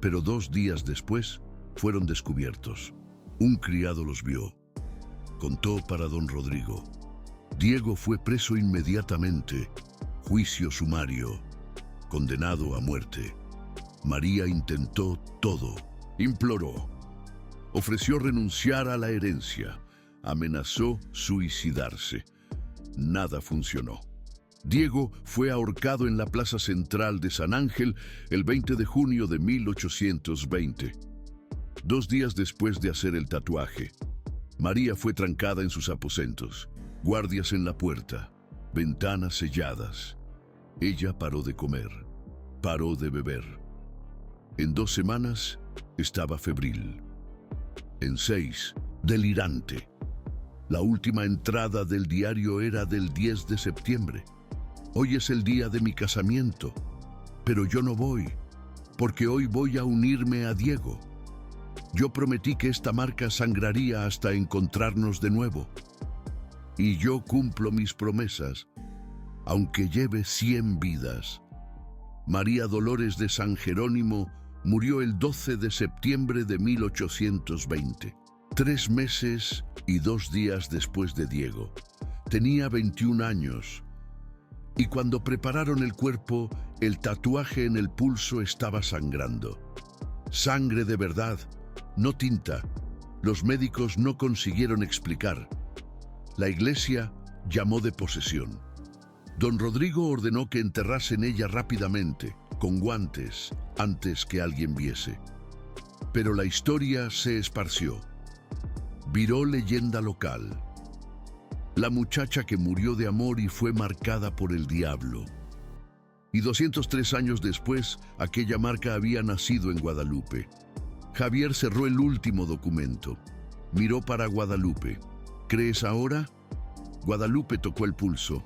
Pero 2 días después fueron descubiertos. Un criado los vio. Contó para don Rodrigo. Diego fue preso inmediatamente. Juicio sumario. Condenado a muerte. María intentó todo. Imploró. Ofreció renunciar a la herencia. Amenazó suicidarse. Nada funcionó. Diego fue ahorcado en la plaza central de San Ángel el 20 de junio de 1820. 2 días después de hacer el tatuaje, María fue trancada en sus aposentos, guardias en la puerta, ventanas selladas. Ella paró de comer, paró de beber. En 2 semanas estaba febril. En 6, delirante. La última entrada del diario era del 10 de septiembre. Hoy es el día de mi casamiento, pero yo no voy, porque hoy voy a unirme a Diego. Yo prometí que esta marca sangraría hasta encontrarnos de nuevo. Y yo cumplo mis promesas, aunque lleve 100 vidas. María Dolores de San Jerónimo murió el 12 de septiembre de 1820, 3 meses y 2 días después de Diego. Tenía 21 años. Y cuando prepararon el cuerpo, el tatuaje en el pulso estaba sangrando. Sangre de verdad, no tinta. Los médicos no consiguieron explicar. La iglesia llamó de posesión. Don Rodrigo ordenó que enterrasen ella rápidamente, con guantes, antes que alguien viese. Pero la historia se esparció. Viró leyenda local. La muchacha que murió de amor y fue marcada por el diablo. Y 203 años después, aquella marca había nacido en Guadalupe. Javier cerró el último documento. Miró para Guadalupe. ¿Crees ahora? Guadalupe tocó el pulso.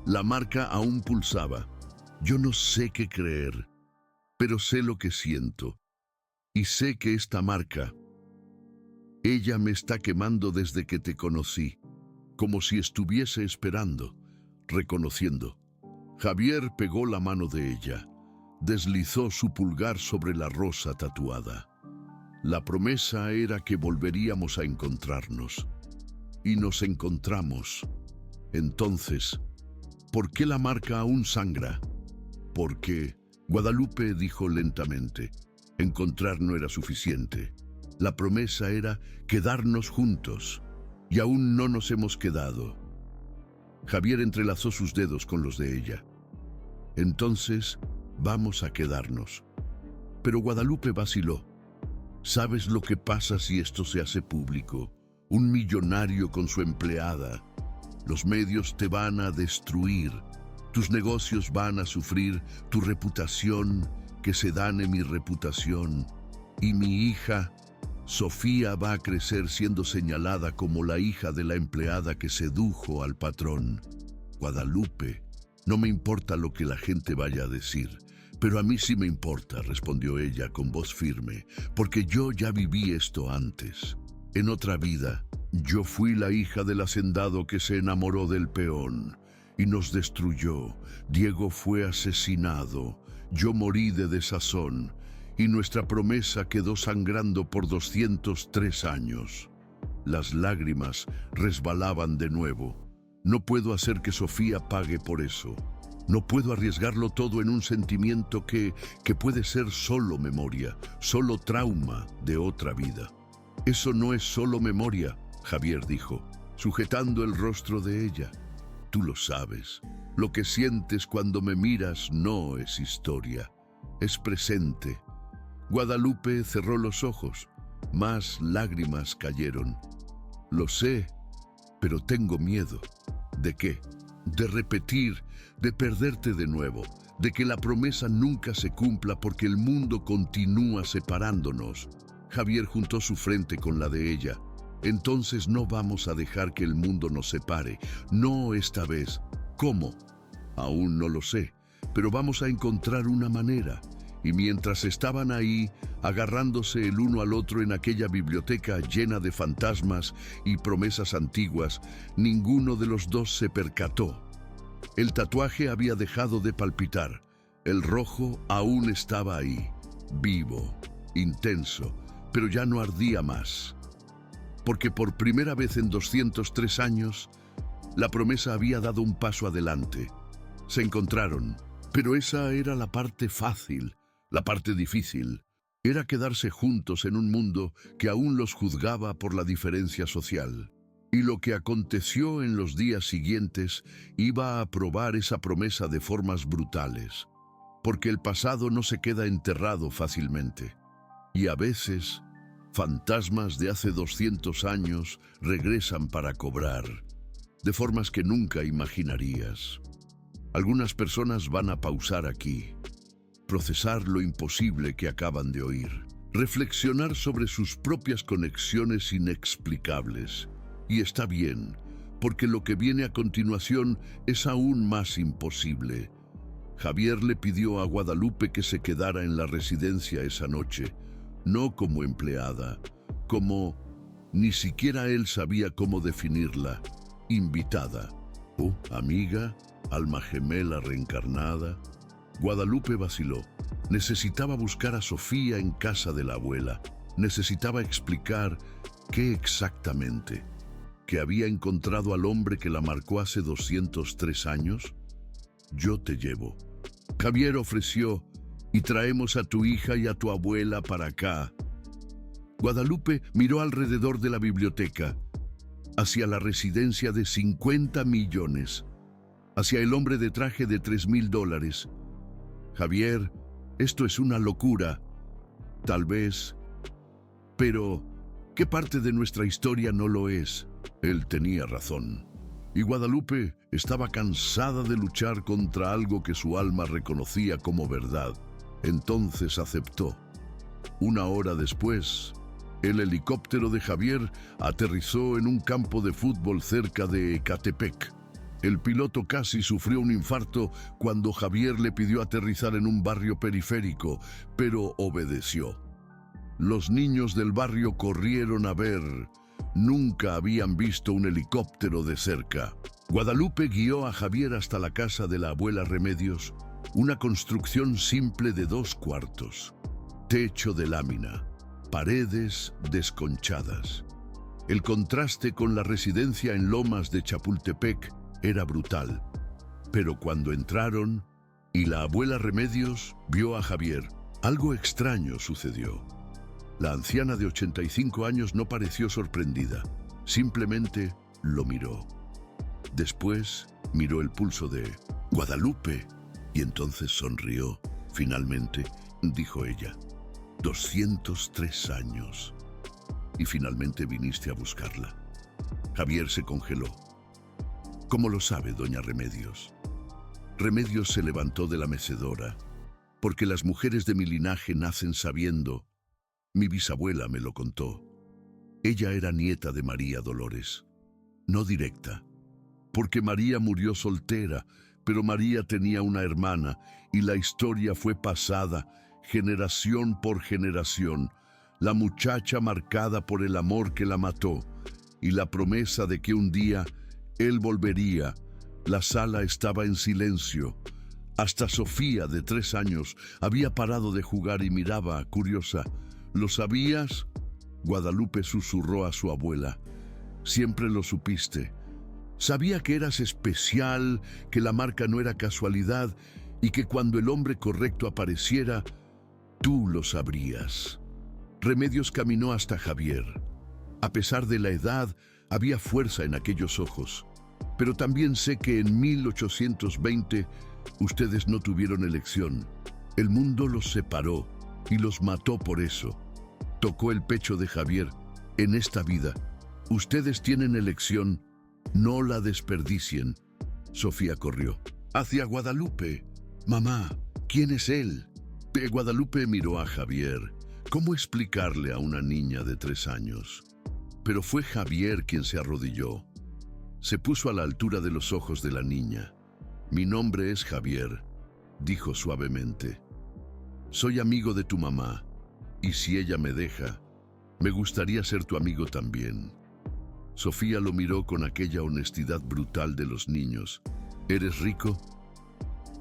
La marca aún pulsaba. Yo no sé qué creer, pero sé lo que siento. Y sé que esta marca, ella me está quemando desde que te conocí. Como si estuviese esperando, reconociendo. Javier pegó la mano de ella, deslizó su pulgar sobre la rosa tatuada. La promesa era que volveríamos a encontrarnos. Y nos encontramos. Entonces, ¿por qué la marca aún sangra? Porque, Guadalupe dijo lentamente, encontrar no era suficiente. La promesa era quedarnos juntos. Y aún no nos hemos quedado. Javier entrelazó sus dedos con los de ella. Entonces, vamos a quedarnos. Pero Guadalupe vaciló. ¿Sabes lo que pasa si esto se hace público? Un millonario con su empleada. Los medios te van a destruir. Tus negocios van a sufrir. Tu reputación, que se dane mi reputación. Y mi hija, Sofía, va a crecer siendo señalada como la hija de la empleada que sedujo al patrón. Guadalupe, no me importa lo que la gente vaya a decir, pero a mí sí me importa, respondió ella con voz firme, porque yo ya viví esto antes. En otra vida, yo fui la hija del hacendado que se enamoró del peón y nos destruyó. Diego fue asesinado, yo morí de desazón. Y nuestra promesa quedó sangrando por 203 años. Las lágrimas resbalaban de nuevo. No puedo hacer que Sofía pague por eso. No puedo arriesgarlo todo en un sentimiento que puede ser solo memoria, solo trauma de otra vida. Eso no es solo memoria, Javier dijo, sujetando el rostro de ella. Tú lo sabes. Lo que sientes cuando me miras no es historia, es presente. Guadalupe cerró los ojos. Más lágrimas cayeron. Lo sé, pero tengo miedo. ¿De qué? De repetir, de perderte de nuevo, de que la promesa nunca se cumpla porque el mundo continúa separándonos. Javier juntó su frente con la de ella. Entonces no vamos a dejar que el mundo nos separe. No esta vez. ¿Cómo? Aún no lo sé, pero vamos a encontrar una manera. Y mientras estaban ahí, agarrándose el uno al otro en aquella biblioteca llena de fantasmas y promesas antiguas, ninguno de los dos se percató. El tatuaje había dejado de palpitar. El rojo aún estaba ahí, vivo, intenso, pero ya no ardía más. Porque por primera vez en 203 años, La promesa había dado un paso adelante. Se encontraron, pero esa era la parte fácil. La parte difícil era quedarse juntos en un mundo que aún los juzgaba por la diferencia social. Y lo que aconteció en los días siguientes iba a probar esa promesa de formas brutales, porque el pasado no se queda enterrado fácilmente. Y a veces, fantasmas de hace 200 años regresan para cobrar, de formas que nunca imaginarías. Algunas personas van a pausar aquí, procesar lo imposible que acaban de oír, reflexionar sobre sus propias conexiones inexplicables. Y está bien, porque lo que viene a continuación es aún más imposible. Javier le pidió a Guadalupe que se quedara en la residencia esa noche, no como empleada, como ni siquiera él sabía cómo definirla, invitada, o amiga, alma gemela reencarnada. Guadalupe vaciló. Necesitaba buscar a Sofía en casa de la abuela. Necesitaba explicar qué exactamente. ¿Que había encontrado al hombre que la marcó hace 203 años? Yo te llevo. Javier ofreció, y traemos a tu hija y a tu abuela para acá. Guadalupe miró alrededor de la biblioteca, hacia la residencia de 50 millones, hacia el hombre de traje de $3,000. Javier, esto es una locura. Tal vez. Pero, ¿qué parte de nuestra historia no lo es? Él tenía razón. Y Guadalupe estaba cansada de luchar contra algo que su alma reconocía como verdad. Entonces aceptó. Una hora después, el helicóptero de Javier aterrizó en un campo de fútbol cerca de Ecatepec. El piloto casi sufrió un infarto cuando Javier le pidió aterrizar en un barrio periférico, pero obedeció. Los niños del barrio corrieron a ver. Nunca habían visto un helicóptero de cerca. Guadalupe guió a Javier hasta la casa de la abuela Remedios, una construcción simple de 2 cuartos. Techo de lámina, paredes desconchadas. El contraste con la residencia en Lomas de Chapultepec era brutal. Pero cuando entraron y la abuela Remedios vio a Javier, algo extraño sucedió. La anciana de 85 años no pareció sorprendida, simplemente lo miró. Después miró el pulso de Guadalupe y entonces sonrió. Finalmente, dijo ella, 203 años. Y finalmente viniste a buscarla. Javier se congeló. ¿Cómo lo sabe, doña Remedios? Remedios se levantó de la mecedora, porque las mujeres de mi linaje nacen sabiendo. Mi bisabuela me lo contó. Ella era nieta de María Dolores. No directa, porque María murió soltera, pero María tenía una hermana y la historia fue pasada generación por generación. La muchacha marcada por el amor que la mató y la promesa de que un día él volvería. La sala estaba en silencio. Hasta Sofía, de 3 años, había parado de jugar y miraba, curiosa. ¿Lo sabías? Guadalupe susurró a su abuela. Siempre lo supiste. Sabía que eras especial, que la marca no era casualidad y que cuando el hombre correcto apareciera, tú lo sabrías. Remedios caminó hasta Javier. A pesar de la edad, había fuerza en aquellos ojos. Pero también sé que en 1820 ustedes no tuvieron elección. El mundo los separó y los mató por eso. Tocó el pecho de Javier. En esta vida, ustedes tienen elección, no la desperdicien. Sofía corrió hacia Guadalupe. Mamá, ¿quién es él? Guadalupe miró a Javier. ¿Cómo explicarle a una niña de 3 años? Pero fue Javier quien se arrodilló. Se puso a la altura de los ojos de la niña. Mi nombre es Javier, dijo suavemente. Soy amigo de tu mamá. Y si ella me deja, me gustaría ser tu amigo también. Sofía lo miró con aquella honestidad brutal de los niños. ¿Eres rico?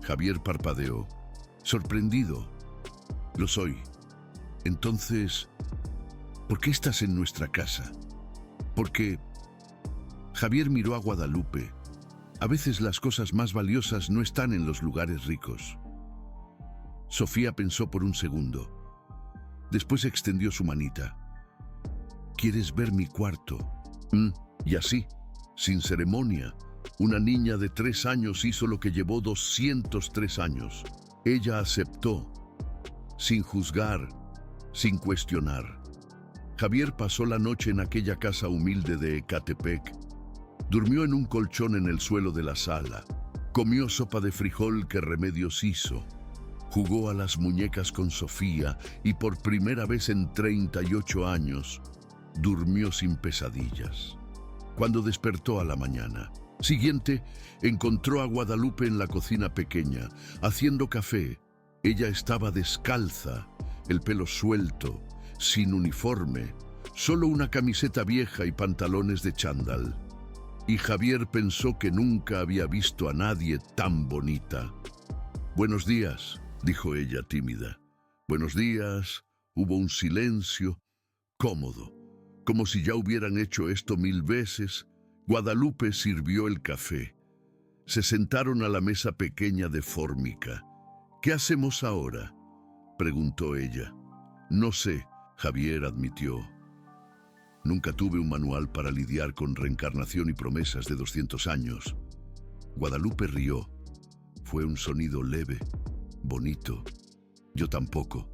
Javier parpadeó, sorprendido. Lo soy. Entonces, ¿por qué estás en nuestra casa? Porque Javier miró a Guadalupe. A veces las cosas más valiosas no están en los lugares ricos. Sofía pensó por un segundo. Después extendió su manita. ¿Quieres ver mi cuarto? Y así, sin ceremonia, una niña de 3 años hizo lo que llevó 203 años. Ella aceptó, sin juzgar, sin cuestionar. Javier pasó la noche en aquella casa humilde de Ecatepec. Durmió en un colchón en el suelo de la sala. Comió sopa de frijol que Remedios hizo. Jugó a las muñecas con Sofía y por primera vez en 38 años, durmió sin pesadillas. Cuando despertó a la mañana siguiente, encontró a Guadalupe en la cocina pequeña, haciendo café. Ella estaba descalza, el pelo suelto, sin uniforme, solo una camiseta vieja y pantalones de chándal. Y Javier pensó que nunca había visto a nadie tan bonita. «Buenos días», dijo ella tímida. «Buenos días». Hubo un silencio cómodo, como si ya hubieran hecho esto 1000 veces. Guadalupe sirvió el café. Se sentaron a la mesa pequeña de fórmica. «¿Qué hacemos ahora?», preguntó ella. «No sé», Javier admitió. «Nunca tuve un manual para lidiar con reencarnación y promesas de 200 años». Guadalupe rió. Fue un sonido leve, bonito. «Yo tampoco».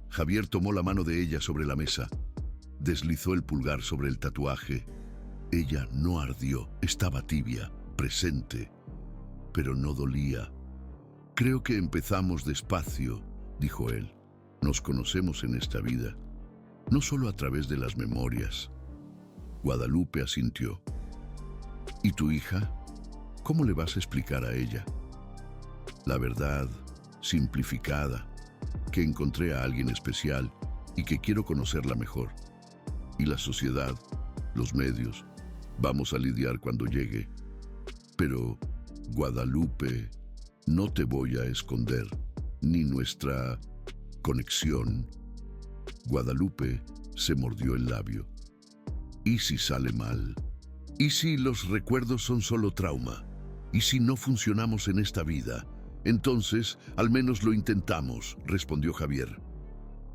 Javier tomó la mano de ella sobre la mesa. Deslizó el pulgar sobre el tatuaje. Ella no ardió, estaba tibia, presente, pero no dolía. «Creo que empezamos despacio», dijo él. «Nos conocemos en esta vida, no solo a través de las memorias». Guadalupe asintió. «¿Y tu hija? ¿Cómo le vas a explicar a ella?» «La verdad, simplificada, que encontré a alguien especial y que quiero conocerla mejor. Y la sociedad, los medios, vamos a lidiar cuando llegue. Pero, Guadalupe, no te voy a esconder, ni nuestra conexión». Guadalupe se mordió el labio. «¿Y si sale mal? ¿Y si los recuerdos son solo trauma? ¿Y si no funcionamos en esta vida? Entonces, al menos lo intentamos», respondió Javier.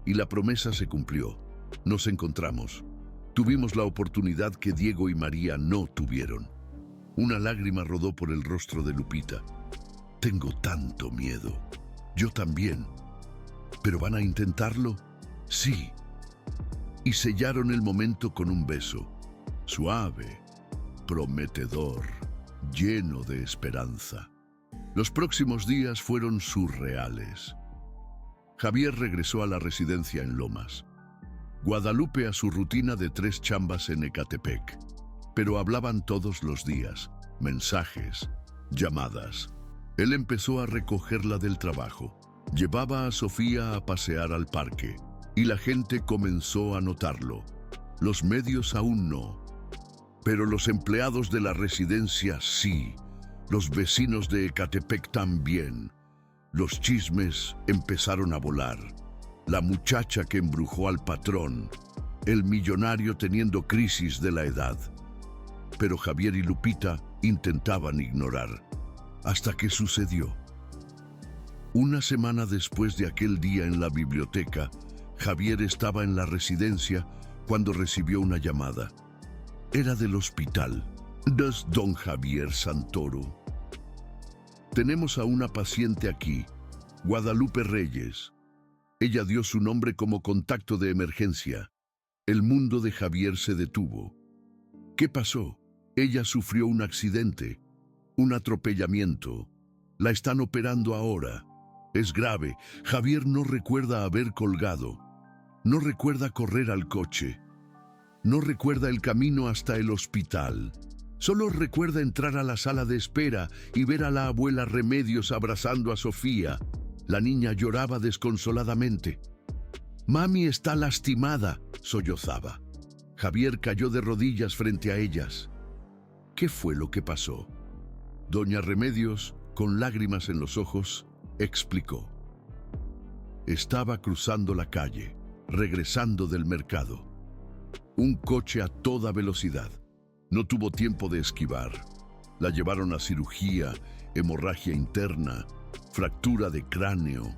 Y la promesa se cumplió. Nos encontramos. Tuvimos la oportunidad que Diego y María no tuvieron. Una lágrima rodó por el rostro de Lupita. «Tengo tanto miedo». «Yo también». «¿Pero van a intentarlo?» «Sí». Y sellaron el momento con un beso. Suave, prometedor, lleno de esperanza. Los próximos días fueron surreales. Javier regresó a la residencia en Lomas. Guadalupe a su rutina de 3 chambas en Ecatepec. Pero hablaban todos los días, mensajes, llamadas. Él empezó a recogerla del trabajo. Llevaba a Sofía a pasear al parque. Y la gente comenzó a notarlo. Los medios aún no. Pero los empleados de la residencia sí. Los vecinos de Ecatepec también. Los chismes empezaron a volar. La muchacha que embrujó al patrón. El millonario teniendo crisis de la edad. Pero Javier y Lupita intentaban ignorar. Hasta que sucedió. Una semana después de aquel día en la biblioteca, Javier estaba en la residencia cuando recibió una llamada. Era del hospital. «¿Es don Javier Santoro?» «Tenemos a una paciente aquí, Guadalupe Reyes». Ella dio su nombre como contacto de emergencia. El mundo de Javier se detuvo. «¿Qué pasó?» «Ella sufrió un accidente, un atropellamiento. La están operando ahora. Es grave». Javier no recuerda haber colgado. No recuerda correr al coche. No recuerda el camino hasta el hospital. Solo recuerda entrar a la sala de espera y ver a la abuela Remedios abrazando a Sofía. La niña lloraba desconsoladamente. «Mami está lastimada», sollozaba. Javier cayó de rodillas frente a ellas. ¿Qué fue lo que pasó? Doña Remedios, con lágrimas en los ojos, explicó. Estaba cruzando la calle, regresando del mercado. Un coche a toda velocidad. No tuvo tiempo de esquivar. La llevaron a cirugía, hemorragia interna, fractura de cráneo.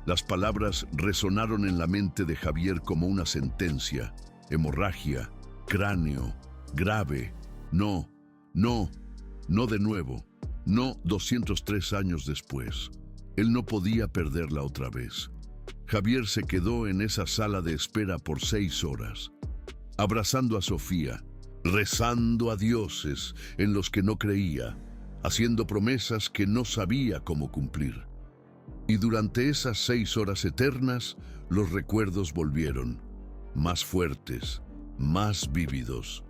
Las palabras resonaron en la mente de Javier como una sentencia. Hemorragia, cráneo, grave. No, no, no de nuevo. No 203 años después. Él no podía perderla otra vez. Javier se quedó en esa sala de espera por 6 horas, abrazando a Sofía, rezando a dioses en los que no creía, haciendo promesas que no sabía cómo cumplir. Y durante esas 6 horas eternas, los recuerdos volvieron, más fuertes, más vívidos.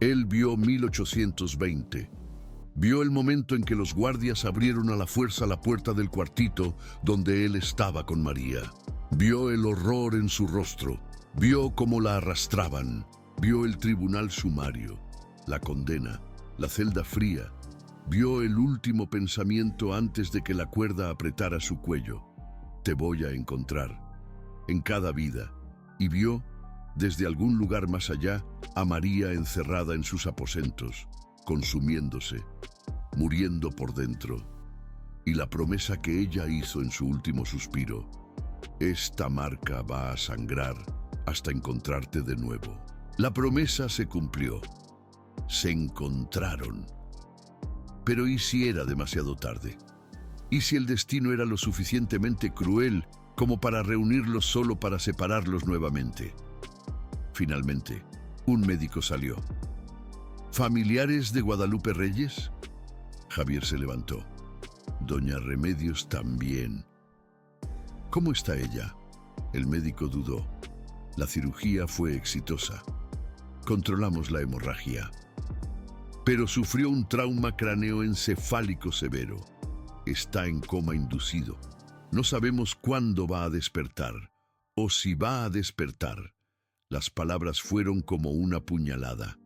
Él vio 1820. Vio el momento en que los guardias abrieron a la fuerza la puerta del cuartito donde él estaba con María. Vio el horror en su rostro. Vio cómo la arrastraban. Vio el tribunal sumario, la condena, la celda fría. Vio el último pensamiento antes de que la cuerda apretara su cuello. Te voy a encontrar, en cada vida. Y vio, desde algún lugar más allá, a María encerrada en sus aposentos, consumiéndose, muriendo por dentro. Y la promesa que ella hizo en su último suspiro: esta marca va a sangrar hasta encontrarte de nuevo. La promesa se cumplió. Se encontraron. Pero ¿y si era demasiado tarde? ¿Y si el destino era lo suficientemente cruel como para reunirlos solo para separarlos nuevamente? Finalmente, un médico salió. ¿Familiares de Guadalupe Reyes? Javier se levantó. Doña Remedios también. ¿Cómo está ella? El médico dudó. La cirugía fue exitosa. Controlamos la hemorragia. Pero sufrió un trauma craneoencefálico severo. Está en coma inducido. No sabemos cuándo va a despertar, o si va a despertar. Las palabras fueron como una puñalada.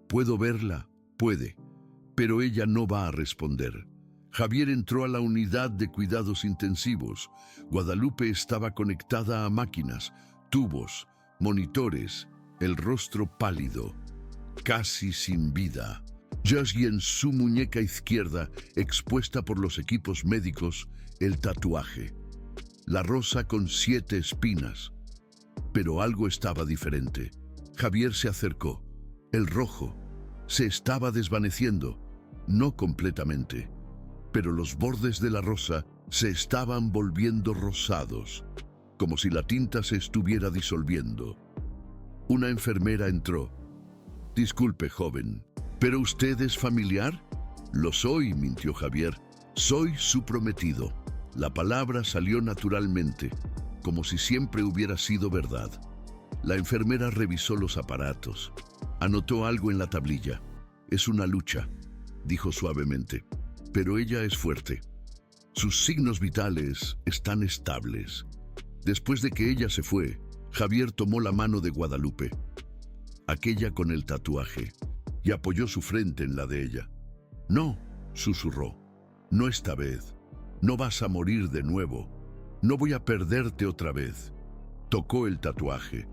Puedo verla, puede, pero ella no va a responder. Javier entró a la unidad de cuidados intensivos. Guadalupe estaba conectada a máquinas, tubos, monitores, el rostro pálido, casi sin vida. Y en su muñeca izquierda, expuesta por los equipos médicos, el tatuaje. La rosa con 7 espinas. Pero algo estaba diferente. Javier se acercó. El rojo se estaba desvaneciendo, no completamente, pero los bordes de la rosa se estaban volviendo rosados, como si la tinta se estuviera disolviendo. Una enfermera entró. Disculpe, joven, ¿pero usted es familiar? Lo soy, mintió Javier. Soy su prometido. La palabra salió naturalmente, como si siempre hubiera sido verdad. La enfermera revisó los aparatos. Anotó algo en la tablilla. Es una lucha, dijo suavemente, pero ella es fuerte. Sus signos vitales están estables. Después de que ella se fue, Javier tomó la mano de Guadalupe, aquella con el tatuaje, y apoyó su frente en la de ella. No, susurró, no esta vez. No vas a morir de nuevo. No voy a perderte otra vez. Tocó el tatuaje,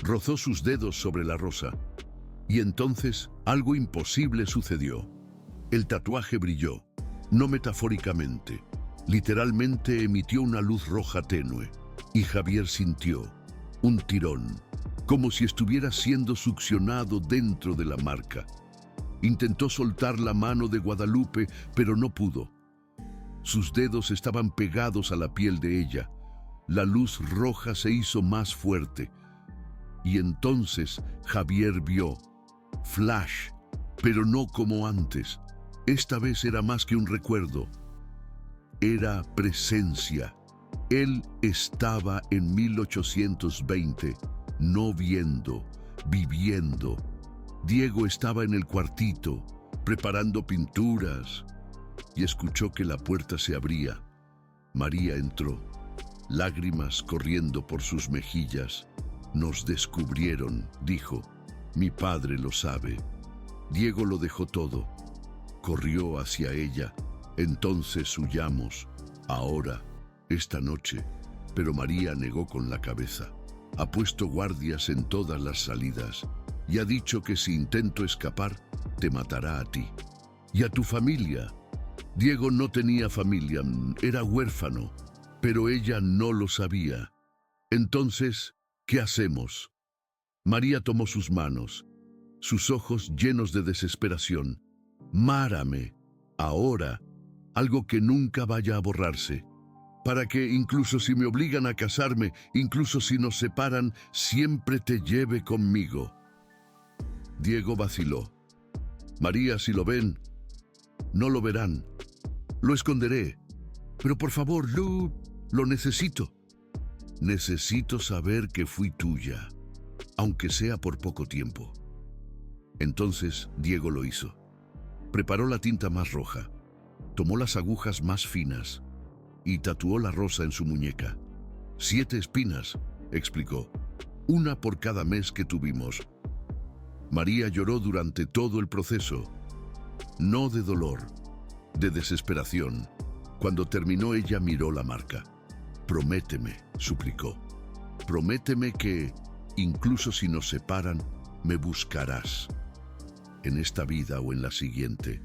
rozó sus dedos sobre la rosa, y entonces algo imposible sucedió. El tatuaje brilló, no metafóricamente, literalmente emitió una luz roja tenue, y Javier sintió un tirón, como si estuviera siendo succionado dentro de la marca. Intentó soltar la mano de Guadalupe, pero no pudo. Sus dedos estaban pegados a la piel de ella. La luz roja se hizo más fuerte. Y entonces Javier vio. Flash, pero no como antes. Esta vez era más que un recuerdo. Era presencia. Él estaba en 1820, no viendo, viviendo. Diego estaba en el cuartito, preparando pinturas, y escuchó que la puerta se abría. María entró, lágrimas corriendo por sus mejillas. Nos descubrieron, dijo. Mi padre lo sabe. Diego lo dejó todo. Corrió hacia ella. Entonces huyamos. Ahora, esta noche. Pero María negó con la cabeza. Ha puesto guardias en todas las salidas y ha dicho que si intento escapar, te matará a ti. Y a tu familia. Diego no tenía familia, era huérfano, pero ella no lo sabía. Entonces, ¿qué hacemos? María tomó sus manos, sus ojos llenos de desesperación. Márame, ahora, algo que nunca vaya a borrarse, para que incluso si me obligan a casarme, incluso si nos separan, siempre te lleve conmigo. Diego vaciló. María, si lo ven, no lo verán. Lo esconderé. Pero por favor, lo necesito. Necesito saber que fui tuya, aunque sea por poco tiempo. Entonces Diego lo hizo. Preparó la tinta más roja, tomó las agujas más finas y tatuó la rosa en su muñeca. 7 espinas, explicó, una por cada mes que tuvimos. María lloró durante todo el proceso, no de dolor, de desesperación. Cuando terminó, ella miró la marca. Prométeme, suplicó. Prométeme que, incluso si nos separan, me buscarás. En esta vida o en la siguiente.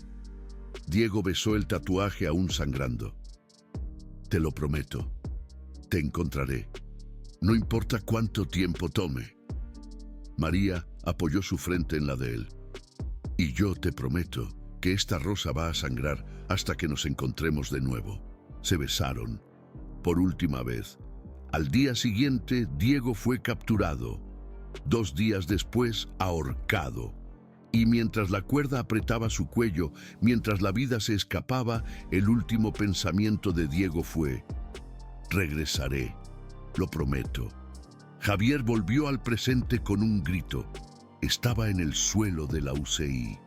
Diego besó el tatuaje aún sangrando. Te lo prometo. Te encontraré. No importa cuánto tiempo tome. María apoyó su frente en la de él. Y yo te prometo que esta rosa va a sangrar hasta que nos encontremos de nuevo. Se besaron. Por última vez. Al día siguiente, Diego fue capturado. 2 días después, ahorcado. Y mientras la cuerda apretaba su cuello, mientras la vida se escapaba, el último pensamiento de Diego fue: regresaré, lo prometo. Javier volvió al presente con un grito. Estaba en el suelo de la UCI,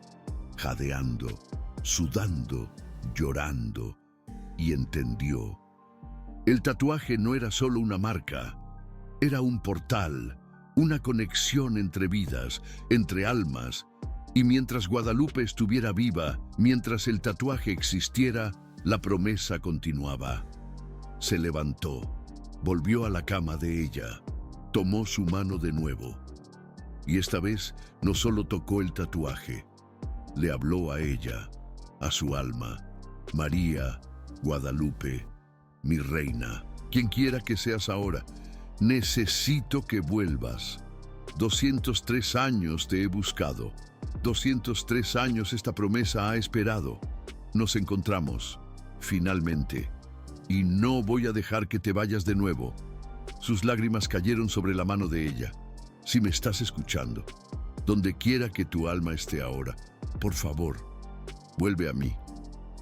jadeando, sudando, llorando, y entendió. El tatuaje no era solo una marca, era un portal, una conexión entre vidas, entre almas. Y mientras Guadalupe estuviera viva, mientras el tatuaje existiera, la promesa continuaba. Se levantó, volvió a la cama de ella, tomó su mano de nuevo. Y esta vez no solo tocó el tatuaje, le habló a ella, a su alma. María, Guadalupe, mi reina, quien quiera que seas ahora, necesito que vuelvas. 203 años te he buscado. 203 años esta promesa ha esperado. Nos encontramos, finalmente, y no voy a dejar que te vayas de nuevo. Sus lágrimas cayeron sobre la mano de ella. Si me estás escuchando, donde quiera que tu alma esté ahora, por favor, vuelve a mí.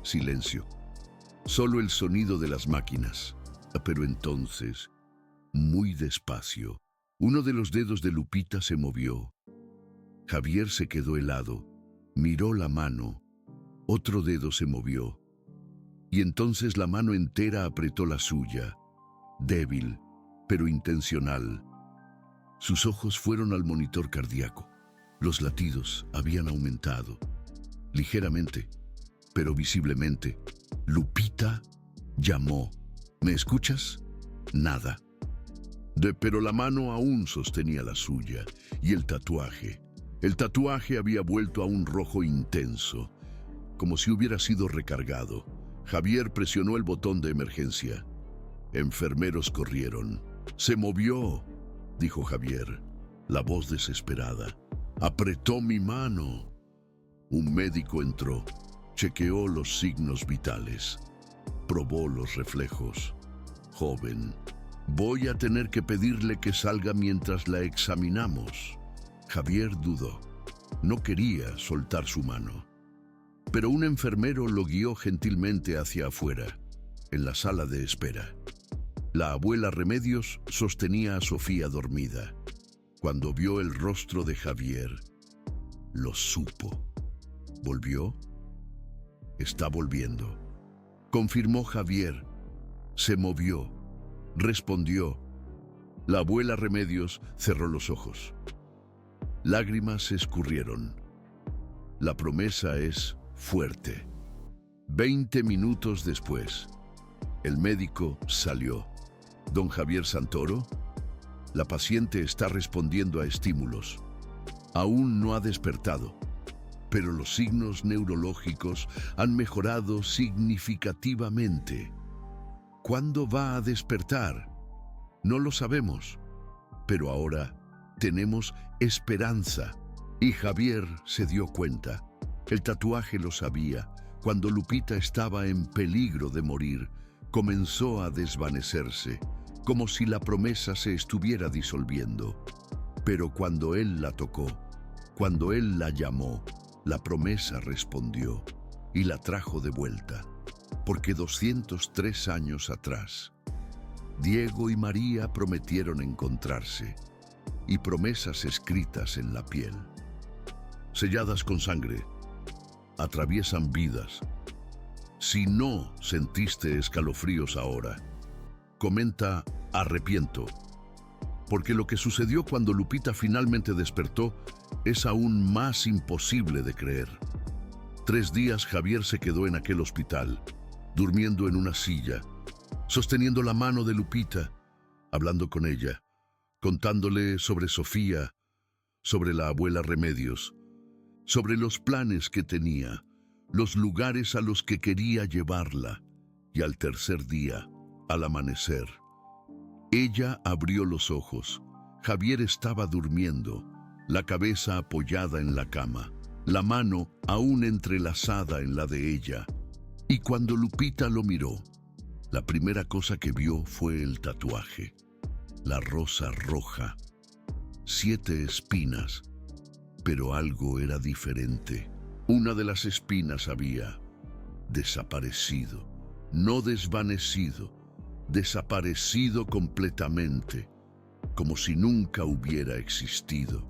Silencio. Solo el sonido de las máquinas. Pero entonces, muy despacio, uno de los dedos de Lupita se movió. Javier se quedó helado, miró la mano, otro dedo se movió, y entonces la mano entera apretó la suya, débil, pero intencional. Sus ojos fueron al monitor cardíaco. Los latidos habían aumentado, ligeramente, pero visiblemente. Lupita llamó. ¿Me escuchas? Nada. Pero la mano aún sostenía la suya, y el tatuaje. El tatuaje había vuelto a un rojo intenso, como si hubiera sido recargado. Javier presionó el botón de emergencia. Enfermeros corrieron. «Se movió», dijo Javier, la voz desesperada. «Apretó mi mano». Un médico entró, chequeó los signos vitales, probó los reflejos. «Joven, voy a tener que pedirle que salga mientras la examinamos». Javier dudó. No quería soltar su mano. Pero un enfermero lo guió gentilmente hacia afuera, en la sala de espera. La abuela Remedios sostenía a Sofía dormida. Cuando vio el rostro de Javier, lo supo. ¿Volvió? Está volviendo. Confirmó Javier. Se movió. Respondió. La abuela Remedios cerró los ojos. Lágrimas se escurrieron. La promesa es fuerte. 20 minutos después, el médico salió. «Don Javier Santoro, la paciente está respondiendo a estímulos. Aún no ha despertado. pero los signos neurológicos han mejorado significativamente. ¿Cuándo va a despertar? No lo sabemos, pero ahora tenemos esperanza. Y Javier se dio cuenta. El tatuaje lo sabía. Cuando Lupita estaba en peligro de morir, comenzó a desvanecerse, como si la promesa se estuviera disolviendo. Pero cuando él la tocó, cuando él la llamó, la promesa respondió y la trajo de vuelta. Porque 203 años atrás, Diego y María prometieron encontrarse, y promesas escritas en la piel, selladas con sangre, atraviesan vidas. Si no sentiste escalofríos ahora, comenta arrepiento, porque lo que sucedió cuando Lupita finalmente despertó es aún más imposible de creer. 3 días Javier se quedó en aquel hospital, durmiendo en una silla, sosteniendo la mano de Lupita, hablando con ella, contándole sobre Sofía, sobre la abuela Remedios, sobre los planes que tenía, los lugares a los que quería llevarla, y al tercer día, al amanecer, ella abrió los ojos. Javier estaba durmiendo, la cabeza apoyada en la cama, la mano aún entrelazada en la de ella. Y cuando Lupita lo miró, la primera cosa que vio fue el tatuaje, la rosa roja, 7 espinas, pero algo era diferente. Una de las espinas había desaparecido, no desvanecido, desaparecido completamente, como si nunca hubiera existido.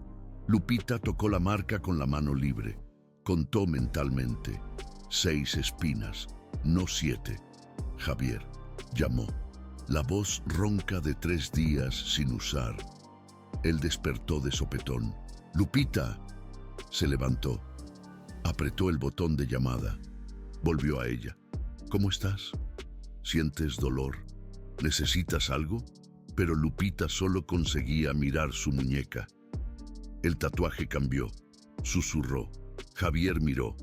Lupita tocó la marca con la mano libre, contó mentalmente, 6 espinas, no 7. Javier llamó, la voz ronca de 3 días sin usar. Él despertó de sopetón. Lupita se levantó, apretó el botón de llamada, volvió a ella. ¿Cómo estás? ¿Sientes dolor? ¿Necesitas algo? Pero Lupita solo conseguía mirar su muñeca. El tatuaje cambió, susurró. Javier miró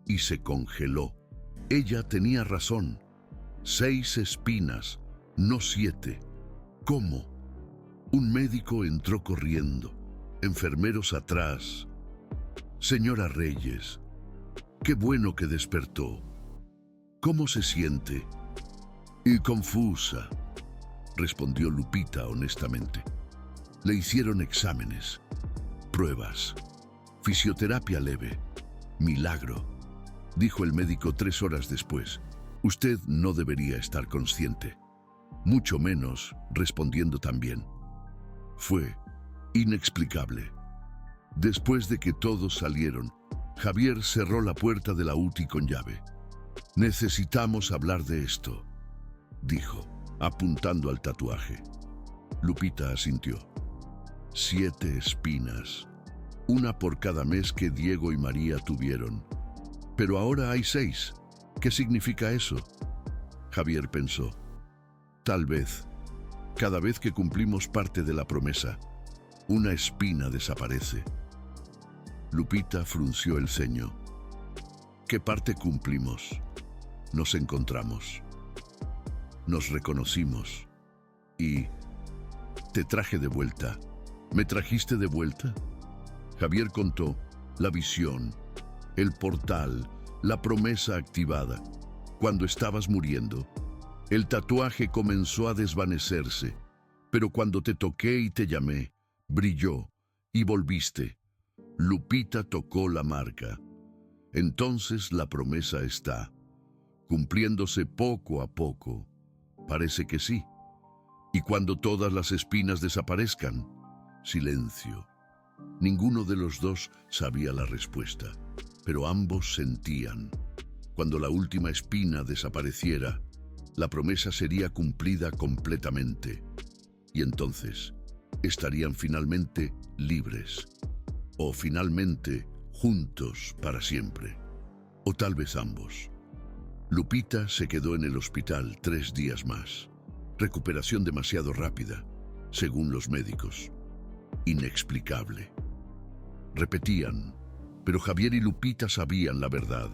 y se congeló. Ella tenía razón. 6 espinas, no 7. ¿Cómo? Un médico entró corriendo, enfermeros atrás. Señora Reyes, qué bueno que despertó. ¿Cómo se siente? Y confusa, respondió Lupita honestamente. Le hicieron exámenes, pruebas, fisioterapia leve. Milagro, dijo el médico 3 horas después. Usted no debería estar consciente, mucho menos respondiendo también. Fue inexplicable. Después de que todos salieron, Javier cerró la puerta de la UTI con llave. Necesitamos hablar de esto, dijo, apuntando al tatuaje. Lupita asintió. 7 espinas, una por cada mes que Diego y María tuvieron. Pero ahora hay 6. ¿Qué significa eso? Javier pensó. Tal vez, cada vez que cumplimos parte de la promesa, una espina desaparece. Lupita frunció el ceño. ¿Qué parte cumplimos? Nos encontramos. Nos reconocimos. Y te traje de vuelta. ¿Me trajiste de vuelta? Javier contó la visión, el portal, la promesa activada. Cuando estabas muriendo, el tatuaje comenzó a desvanecerse, pero cuando te toqué y te llamé, brilló y volviste. Lupita tocó la marca. Entonces la promesa está cumpliéndose poco a poco. Parece que sí. Y cuando todas las espinas desaparezcan, silencio. Ninguno de los dos sabía la respuesta, pero ambos sentían. Cuando la última espina desapareciera, la promesa sería cumplida completamente. Y entonces estarían finalmente libres. O finalmente juntos para siempre. O tal vez ambos. Lupita se quedó en el hospital 3 días más. Recuperación demasiado rápida, según los médicos. Inexplicable. Repetían, Pero Javier y Lupita sabían la verdad.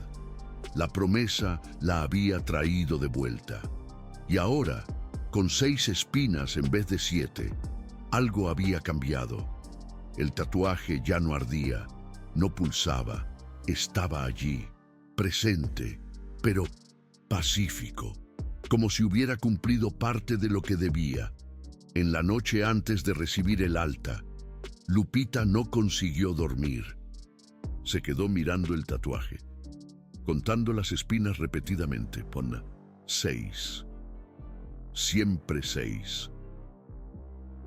La promesa la había traído de vuelta. Y ahora, con 6 espinas en vez de 7, algo había cambiado. El tatuaje ya no ardía, no pulsaba, estaba allí, presente, pero pacífico, como si hubiera cumplido parte de lo que debía. En la noche antes de recibir el alta, Lupita no consiguió dormir. Se quedó mirando el tatuaje, contando las espinas repetidamente. Pon 6. Siempre 6.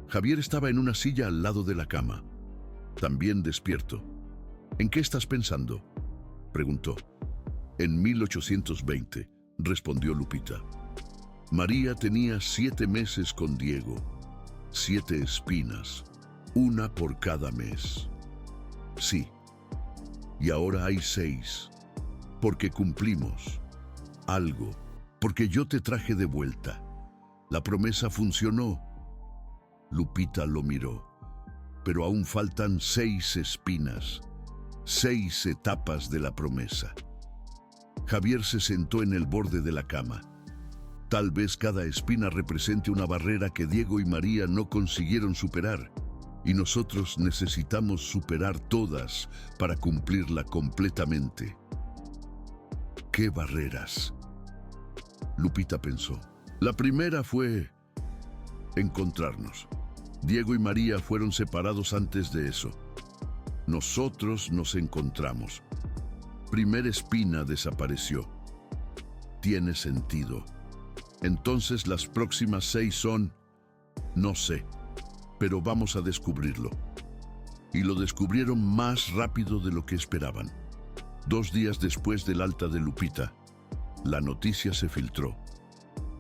Javier estaba en una silla al lado de la cama, también despierto. ¿En qué estás pensando?, preguntó. En 1820, respondió Lupita. María tenía 7 meses con Diego, 7 espinas, una por cada mes. Sí, y ahora hay 6, porque cumplimos algo, porque yo te traje de vuelta. La promesa funcionó. Lupita lo miró. Pero aún faltan 6 espinas, 6 etapas de la promesa. Javier se sentó en el borde de la cama. Tal vez cada espina represente una barrera que Diego y María no consiguieron superar, y nosotros necesitamos superar todas para cumplirla completamente. ¿Qué barreras?, Lupita pensó. La primera fue encontrarnos. Diego y María fueron separados antes de eso. Nosotros nos encontramos. Primera espina desapareció. Tiene sentido. Entonces las próximas 6 son, no sé, pero vamos a descubrirlo. Y lo descubrieron más rápido de lo que esperaban. 2 días después del alta de Lupita, la noticia se filtró.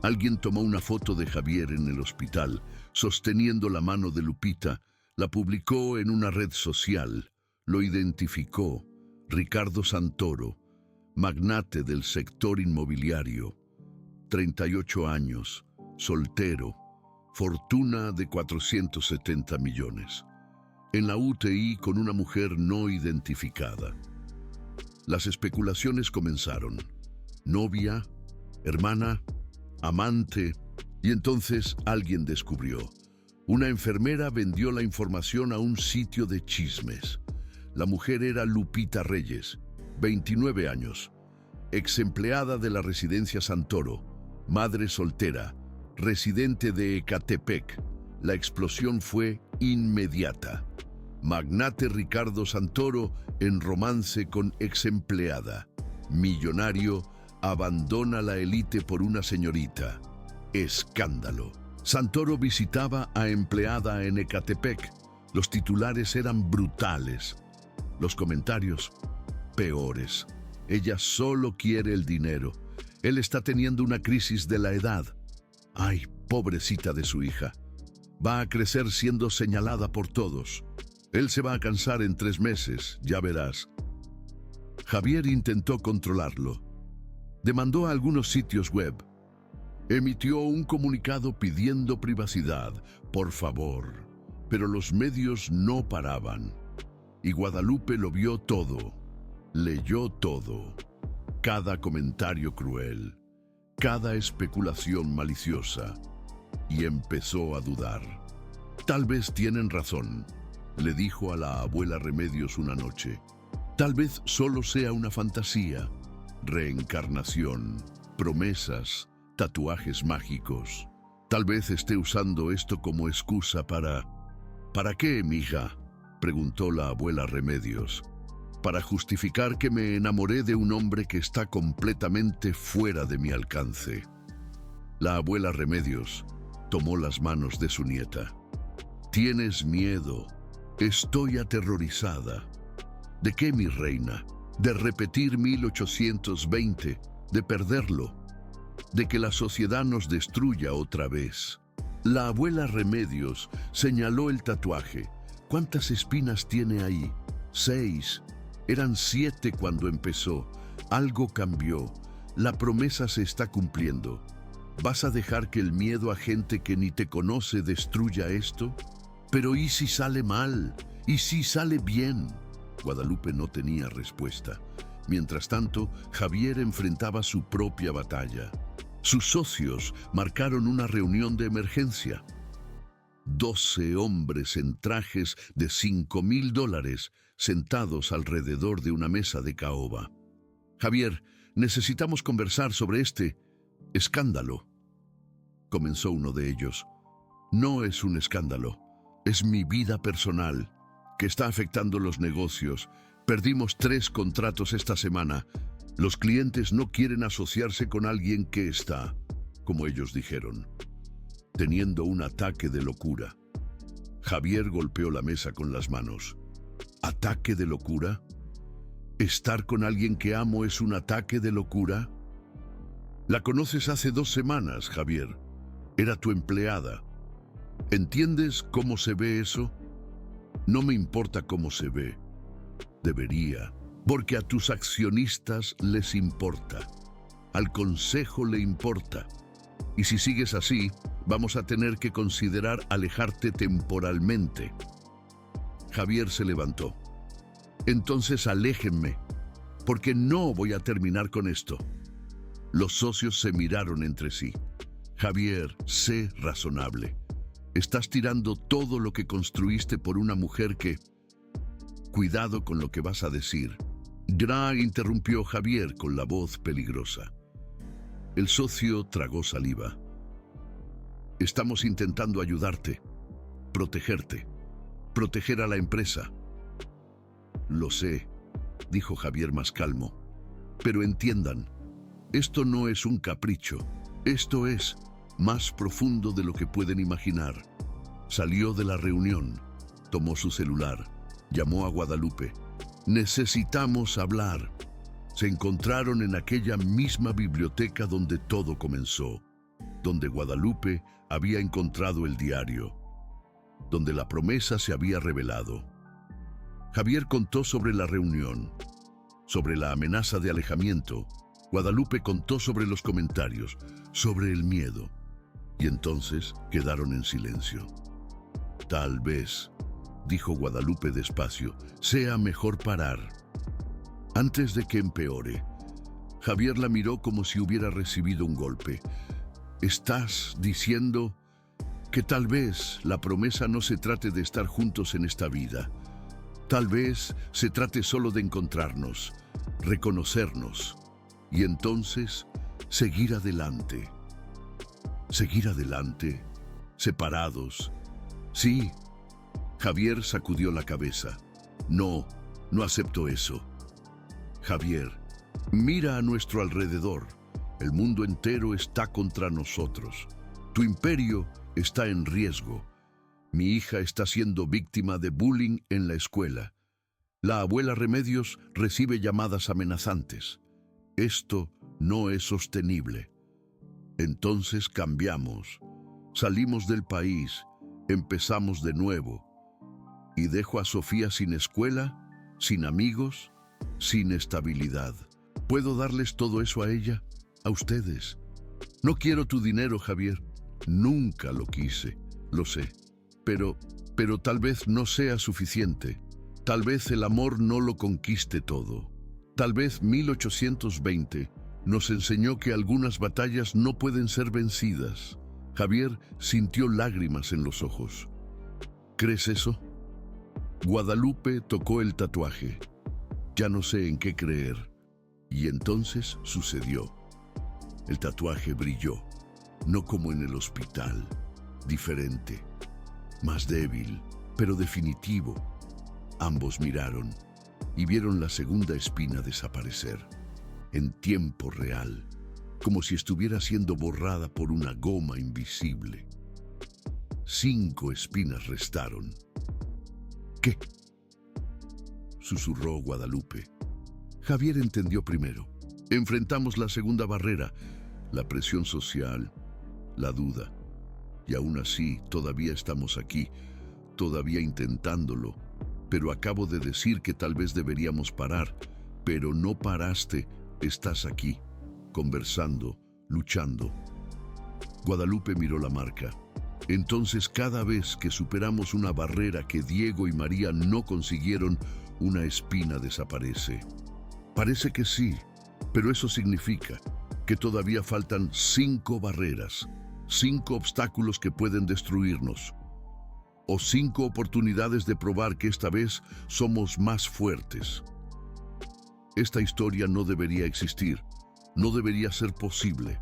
Alguien tomó una foto de Javier en el hospital, sosteniendo la mano de Lupita, la publicó en una red social, lo identificó. Ricardo Santoro, magnate del sector inmobiliario, 38 años, soltero, fortuna de 470 millones. En la UTI con una mujer no identificada. Las especulaciones comenzaron. Novia, hermana, amante, y entonces alguien descubrió. Una enfermera vendió la información a un sitio de chismes. La mujer era Lupita Reyes, 29 años, ex empleada de la residencia Santoro, madre soltera, residente de Ecatepec. La explosión fue inmediata. Magnate Ricardo Santoro en romance con ex empleada. Millonario abandona la élite por una señorita. Escándalo. Santoro visitaba a empleada en Ecatepec. Los titulares eran brutales. Los comentarios, peores. Ella solo quiere el dinero. Él está teniendo una crisis de la edad. Ay, pobrecita de su hija. Va a crecer siendo señalada por todos. Él se va a cansar en 3 meses, ya verás. Javier intentó controlarlo. Demandó a algunos sitios web. Emitió un comunicado pidiendo privacidad, por favor. Pero los medios no paraban. Y Guadalupe lo vio todo, leyó todo, cada comentario cruel, cada especulación maliciosa, y empezó a dudar. Tal vez tienen razón, le dijo a la abuela Remedios una noche. Tal vez solo sea una fantasía, reencarnación, promesas, tatuajes mágicos. Tal vez esté usando esto como excusa para... ¿Para qué, mija?, preguntó la abuela Remedios. Para justificar que me enamoré de un hombre que está completamente fuera de mi alcance. La abuela Remedios tomó las manos de su nieta. Tienes miedo. Estoy aterrorizada. ¿De qué, mi reina? De repetir 1820, de perderlo, de que la sociedad nos destruya otra vez. La abuela Remedios señaló el tatuaje. ¿Cuántas espinas tiene ahí? 6. Eran 7 cuando empezó. Algo cambió. La promesa se está cumpliendo. ¿Vas a dejar que el miedo a gente que ni te conoce destruya esto? Pero ¿y si sale mal? ¿Y si sale bien? Guadalupe no tenía respuesta. Mientras tanto, Javier enfrentaba su propia batalla. Sus socios marcaron una reunión de emergencia. 12 hombres en trajes de $5,000 sentados alrededor de una mesa de caoba. Javier, necesitamos conversar sobre este escándalo, comenzó uno de ellos. No es un escándalo, es mi vida personal, que está afectando los negocios. Perdimos 3 contratos esta semana. Los clientes no quieren asociarse con alguien que está, como ellos dijeron, teniendo un ataque de locura. Javier golpeó la mesa con las manos. ¿Ataque de locura? ¿Estar con alguien que amo es un ataque de locura? La conoces hace 2 semanas, Javier. Era tu empleada. ¿Entiendes cómo se ve eso? No me importa cómo se ve. Debería, porque a tus accionistas les importa. Al consejo le importa. Y si sigues así, vamos a tener que considerar alejarte temporalmente. Javier se levantó. Entonces aléjenme, porque no voy a terminar con esto. Los socios se miraron entre sí. Javier, sé razonable. Estás tirando todo lo que construiste por una mujer que... Cuidado con lo que vas a decir. Interrumpió Javier con la voz peligrosa. El socio tragó saliva. Estamos intentando ayudarte, protegerte, proteger a la empresa. Lo sé, dijo Javier más calmo, pero entiendan, esto no es un capricho, esto es más profundo de lo que pueden imaginar. Salió de la reunión, tomó su celular, llamó a Guadalupe. Necesitamos hablar. Se encontraron en aquella misma biblioteca donde todo comenzó, donde Guadalupe había encontrado el diario, donde la promesa se había revelado. Javier contó sobre la reunión, sobre la amenaza de alejamiento. Guadalupe contó sobre los comentarios, sobre el miedo. Y entonces quedaron en silencio. Tal vez, dijo Guadalupe despacio, sea mejor parar. Antes de que empeore. Javier la miró como si hubiera recibido un golpe. ¿Estás diciendo que tal vez la promesa no se trate de estar juntos en esta vida? Tal vez se trate solo de encontrarnos, reconocernos y entonces seguir adelante. Seguir adelante, separados. Sí. Javier sacudió la cabeza. No acepto eso. Javier, mira a nuestro alrededor. El mundo entero está contra nosotros. Tu imperio está en riesgo. Mi hija está siendo víctima de bullying en la escuela. La abuela Remedios recibe llamadas amenazantes. Esto no es sostenible. Entonces cambiamos. Salimos del país. Empezamos de nuevo. Y dejo a Sofía sin escuela, sin amigos, sin estabilidad. ¿Puedo darles todo eso a ella? A ustedes. No quiero tu dinero, Javier. Nunca lo quise, lo sé. Pero tal vez no sea suficiente. Tal vez el amor no lo conquiste todo. Tal vez 1820 nos enseñó que algunas batallas no pueden ser vencidas. Javier sintió lágrimas en los ojos. ¿Crees eso? Guadalupe tocó el tatuaje. Ya no sé en qué creer. Y entonces sucedió. El tatuaje brilló, no como en el hospital, diferente, más débil, pero definitivo. Ambos miraron y vieron la segunda espina desaparecer, en tiempo real, como si estuviera siendo borrada por una goma invisible. 5 espinas restaron. ¿Qué?, susurró Guadalupe. Javier entendió primero. Enfrentamos la segunda barrera, la presión social, la duda. Y aún así, todavía estamos aquí, todavía intentándolo. Pero acabo de decir que tal vez deberíamos parar. Pero no paraste, estás aquí, conversando, luchando. Guadalupe miró la marca. Entonces, cada vez que superamos una barrera que Diego y María no consiguieron, una espina desaparece. Parece que sí, pero eso significa que todavía faltan 5 barreras, 5 obstáculos que pueden destruirnos, o 5 oportunidades de probar que esta vez somos más fuertes. Esta historia no debería existir, no debería ser posible,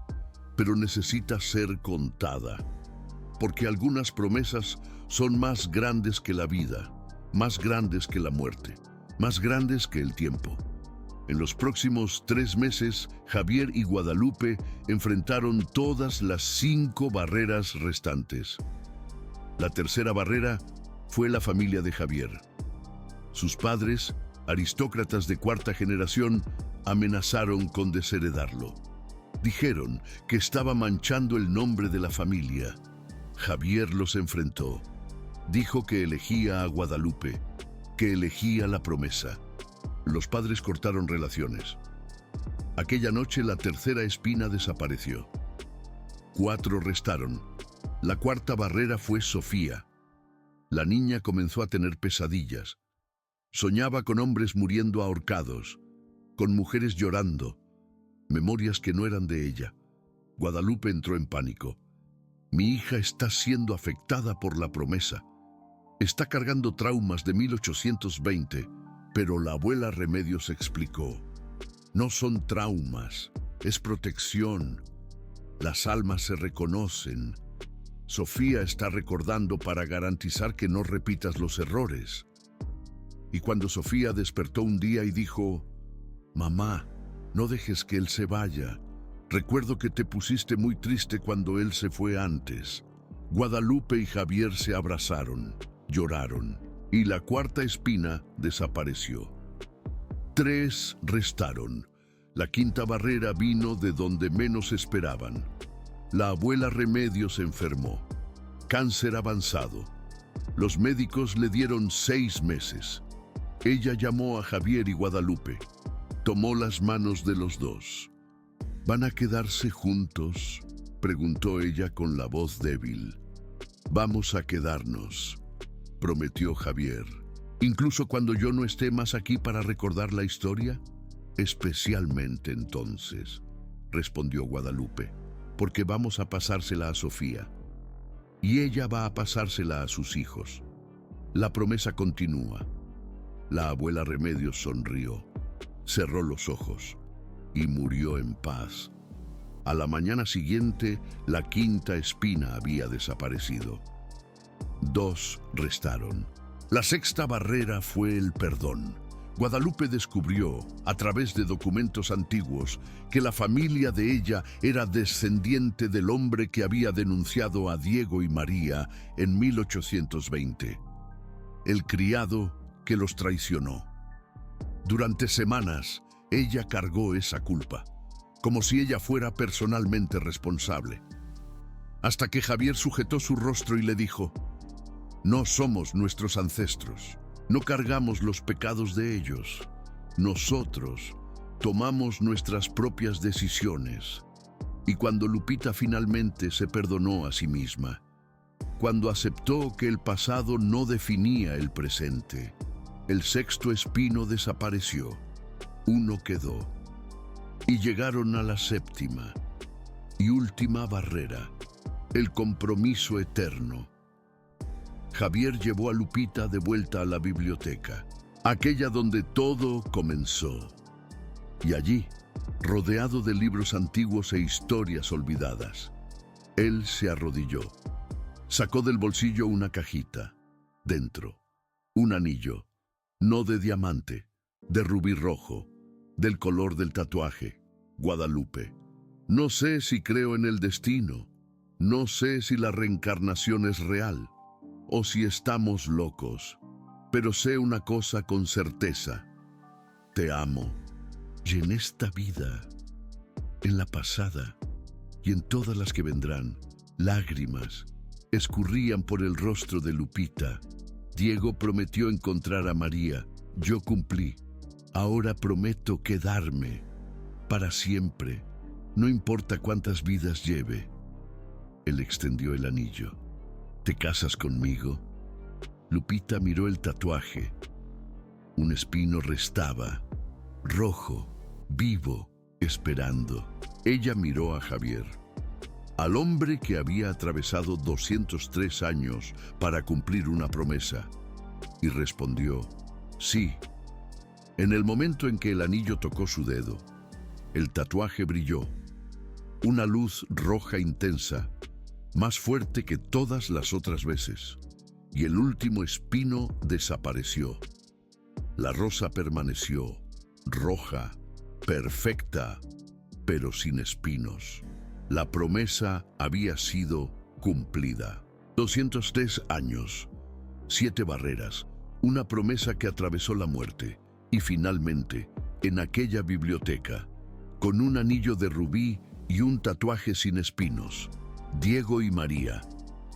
pero necesita ser contada, porque algunas promesas son más grandes que la vida, más grandes que la muerte, más grandes que el tiempo. En los próximos 3 meses, Javier y Guadalupe enfrentaron todas las 5 barreras restantes. La tercera barrera fue la familia de Javier. Sus padres, aristócratas de 4ª generación, amenazaron con desheredarlo. Dijeron que estaba manchando el nombre de la familia. Javier los enfrentó. Dijo que elegía a Guadalupe, que elegía la promesa. Los padres cortaron relaciones. Aquella noche la tercera espina desapareció. 4 restaron. La 4ª barrera fue Sofía. La niña comenzó a tener pesadillas. Soñaba con hombres muriendo ahorcados, con mujeres llorando, memorias que no eran de ella. Guadalupe entró en pánico. Mi hija está siendo afectada por la promesa. Está cargando traumas de 1820, pero la abuela Remedios explicó. No son traumas, es protección. Las almas se reconocen. Sofía está recordando para garantizar que no repitas los errores. Y cuando Sofía despertó un día y dijo, «Mamá, no dejes que él se vaya. Recuerdo que te pusiste muy triste cuando él se fue antes». Guadalupe y Javier se abrazaron, lloraron, y la 4ª espina desapareció. 3 restaron. La 5ª barrera vino de donde menos esperaban. La abuela Remedios se enfermó. Cáncer avanzado. Los médicos le dieron 6 meses. Ella llamó a Javier y Guadalupe. Tomó las manos de los dos. ¿Van a quedarse juntos?, preguntó ella con la voz débil. Vamos a quedarnos, prometió Javier. Incluso cuando yo no esté más aquí para recordar la historia. Especialmente entonces, respondió Guadalupe, porque vamos a pasársela a Sofía. Y ella va a pasársela a sus hijos. La promesa continúa. La abuela Remedios sonrió, cerró los ojos y murió en paz. A la mañana siguiente, la 5ª espina había desaparecido. 2 restaron. La 6ª barrera fue el perdón. Guadalupe descubrió, a través de documentos antiguos, que la familia de ella era descendiente del hombre que había denunciado a Diego y María en 1820. El criado que los traicionó. Durante semanas, ella cargó esa culpa, como si ella fuera personalmente responsable. Hasta que Javier sujetó su rostro y le dijo, «No somos nuestros ancestros, no cargamos los pecados de ellos. Nosotros tomamos nuestras propias decisiones». Y cuando Lupita finalmente se perdonó a sí misma, cuando aceptó que el pasado no definía el presente, el 6º espino desapareció, 1 quedó, y llegaron a la 7ª y última barrera, el compromiso eterno. Javier llevó a Lupita de vuelta a la biblioteca, aquella donde todo comenzó. Y allí, rodeado de libros antiguos e historias olvidadas, él se arrodilló. Sacó del bolsillo una cajita. Dentro, un anillo. No de diamante, de rubí rojo, del color del tatuaje, Guadalupe. No sé si creo en el destino, no sé si la reencarnación es real, o si estamos locos, pero sé una cosa con certeza. Te amo, y en esta vida, en la pasada, y en todas las que vendrán, lágrimas escurrían por el rostro de Lupita. Diego prometió encontrar a María. Yo cumplí. Ahora prometo quedarme para siempre, no importa cuántas vidas lleve. Él extendió el anillo. ¿Te casas conmigo? Lupita miró el tatuaje. Un espino restaba, rojo, vivo, esperando. Ella miró a Javier, al hombre que había atravesado 203 años para cumplir una promesa, y respondió, sí. En el momento en que el anillo tocó su dedo, el tatuaje brilló, una luz roja intensa, más fuerte que todas las otras veces, y el último espino desapareció. La rosa permaneció, roja, perfecta, pero sin espinos. La promesa había sido cumplida. 203 años, 7 barreras, una promesa que atravesó la muerte, y finalmente, en aquella biblioteca, con un anillo de rubí y un tatuaje sin espinos, Diego y María,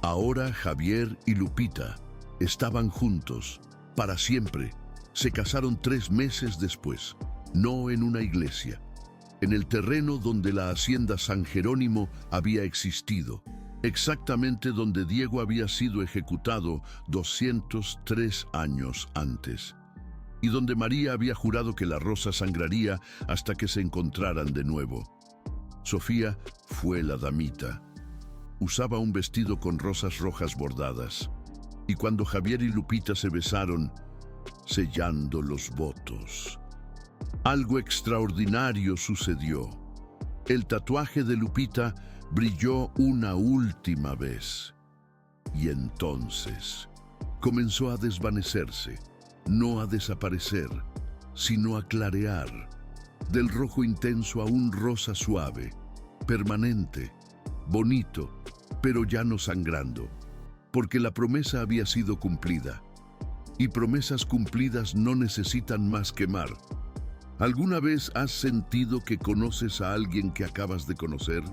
ahora Javier y Lupita, estaban juntos, para siempre. Se casaron 3 meses después, no en una iglesia, en el terreno donde la hacienda San Jerónimo había existido, exactamente donde Diego había sido ejecutado 203 años antes, y donde María había jurado que la rosa sangraría hasta que se encontraran de nuevo. Sofía fue la damita. Usaba un vestido con rosas rojas bordadas, y cuando Javier y Lupita se besaron, sellando los votos, algo extraordinario sucedió. El tatuaje de Lupita brilló una última vez, y entonces comenzó a desvanecerse, no a desaparecer, sino a clarear, del rojo intenso a un rosa suave, permanente, bonito, pero ya no sangrando, porque la promesa había sido cumplida, y promesas cumplidas no necesitan más quemar. ¿Alguna vez has sentido que conoces a alguien que acabas de conocer?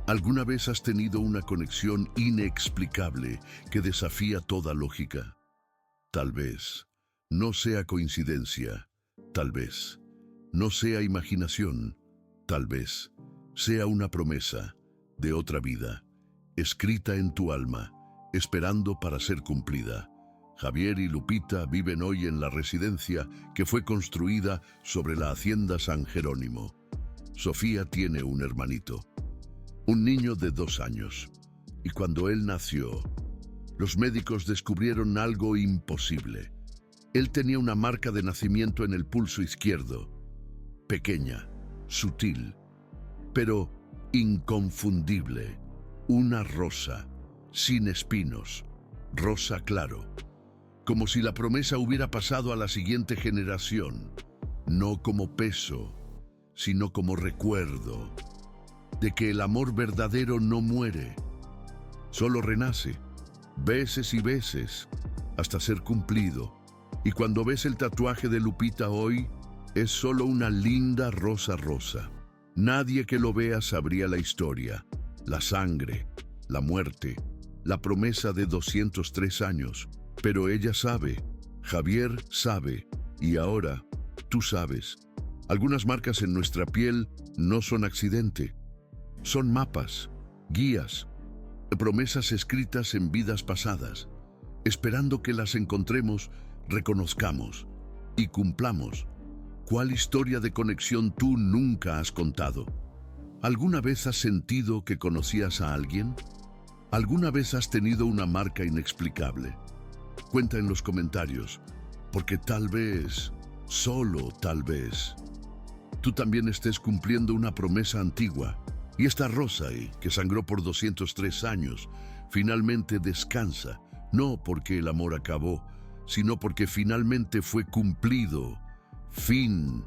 ¿Alguna vez has tenido una conexión inexplicable que desafía toda lógica? Tal vez no sea coincidencia, tal vez no sea imaginación, tal vez sea una promesa de otra vida, escrita en tu alma, esperando para ser cumplida. Javier y Lupita viven hoy en la residencia que fue construida sobre la hacienda San Jerónimo. Sofía tiene un hermanito, un niño de 2 años, y cuando él nació, los médicos descubrieron algo imposible. Él tenía una marca de nacimiento en el pulso izquierdo, pequeña, sutil, pero inconfundible, una rosa, sin espinos, rosa claro, como si la promesa hubiera pasado a la siguiente generación, no como peso, sino como recuerdo de que el amor verdadero no muere, solo renace, veces y veces, hasta ser cumplido. Y cuando ves el tatuaje de Lupita hoy, es solo una linda rosa rosa. Nadie que lo vea sabría la historia, la sangre, la muerte, la promesa de 203 años. Pero ella sabe, Javier sabe, y ahora tú sabes. Algunas marcas en nuestra piel no son accidente. Son mapas, guías, promesas escritas en vidas pasadas, esperando que las encontremos, reconozcamos y cumplamos. ¿Cuál historia de conexión tú nunca has contado? ¿Alguna vez has sentido que conocías a alguien? ¿Alguna vez has tenido una marca inexplicable? Cuenta en los comentarios, porque tal vez, solo tal vez, tú también estés cumpliendo una promesa antigua, y esta rosa que sangró por 203 años, finalmente descansa, no porque el amor acabó, sino porque finalmente fue cumplido. Fin.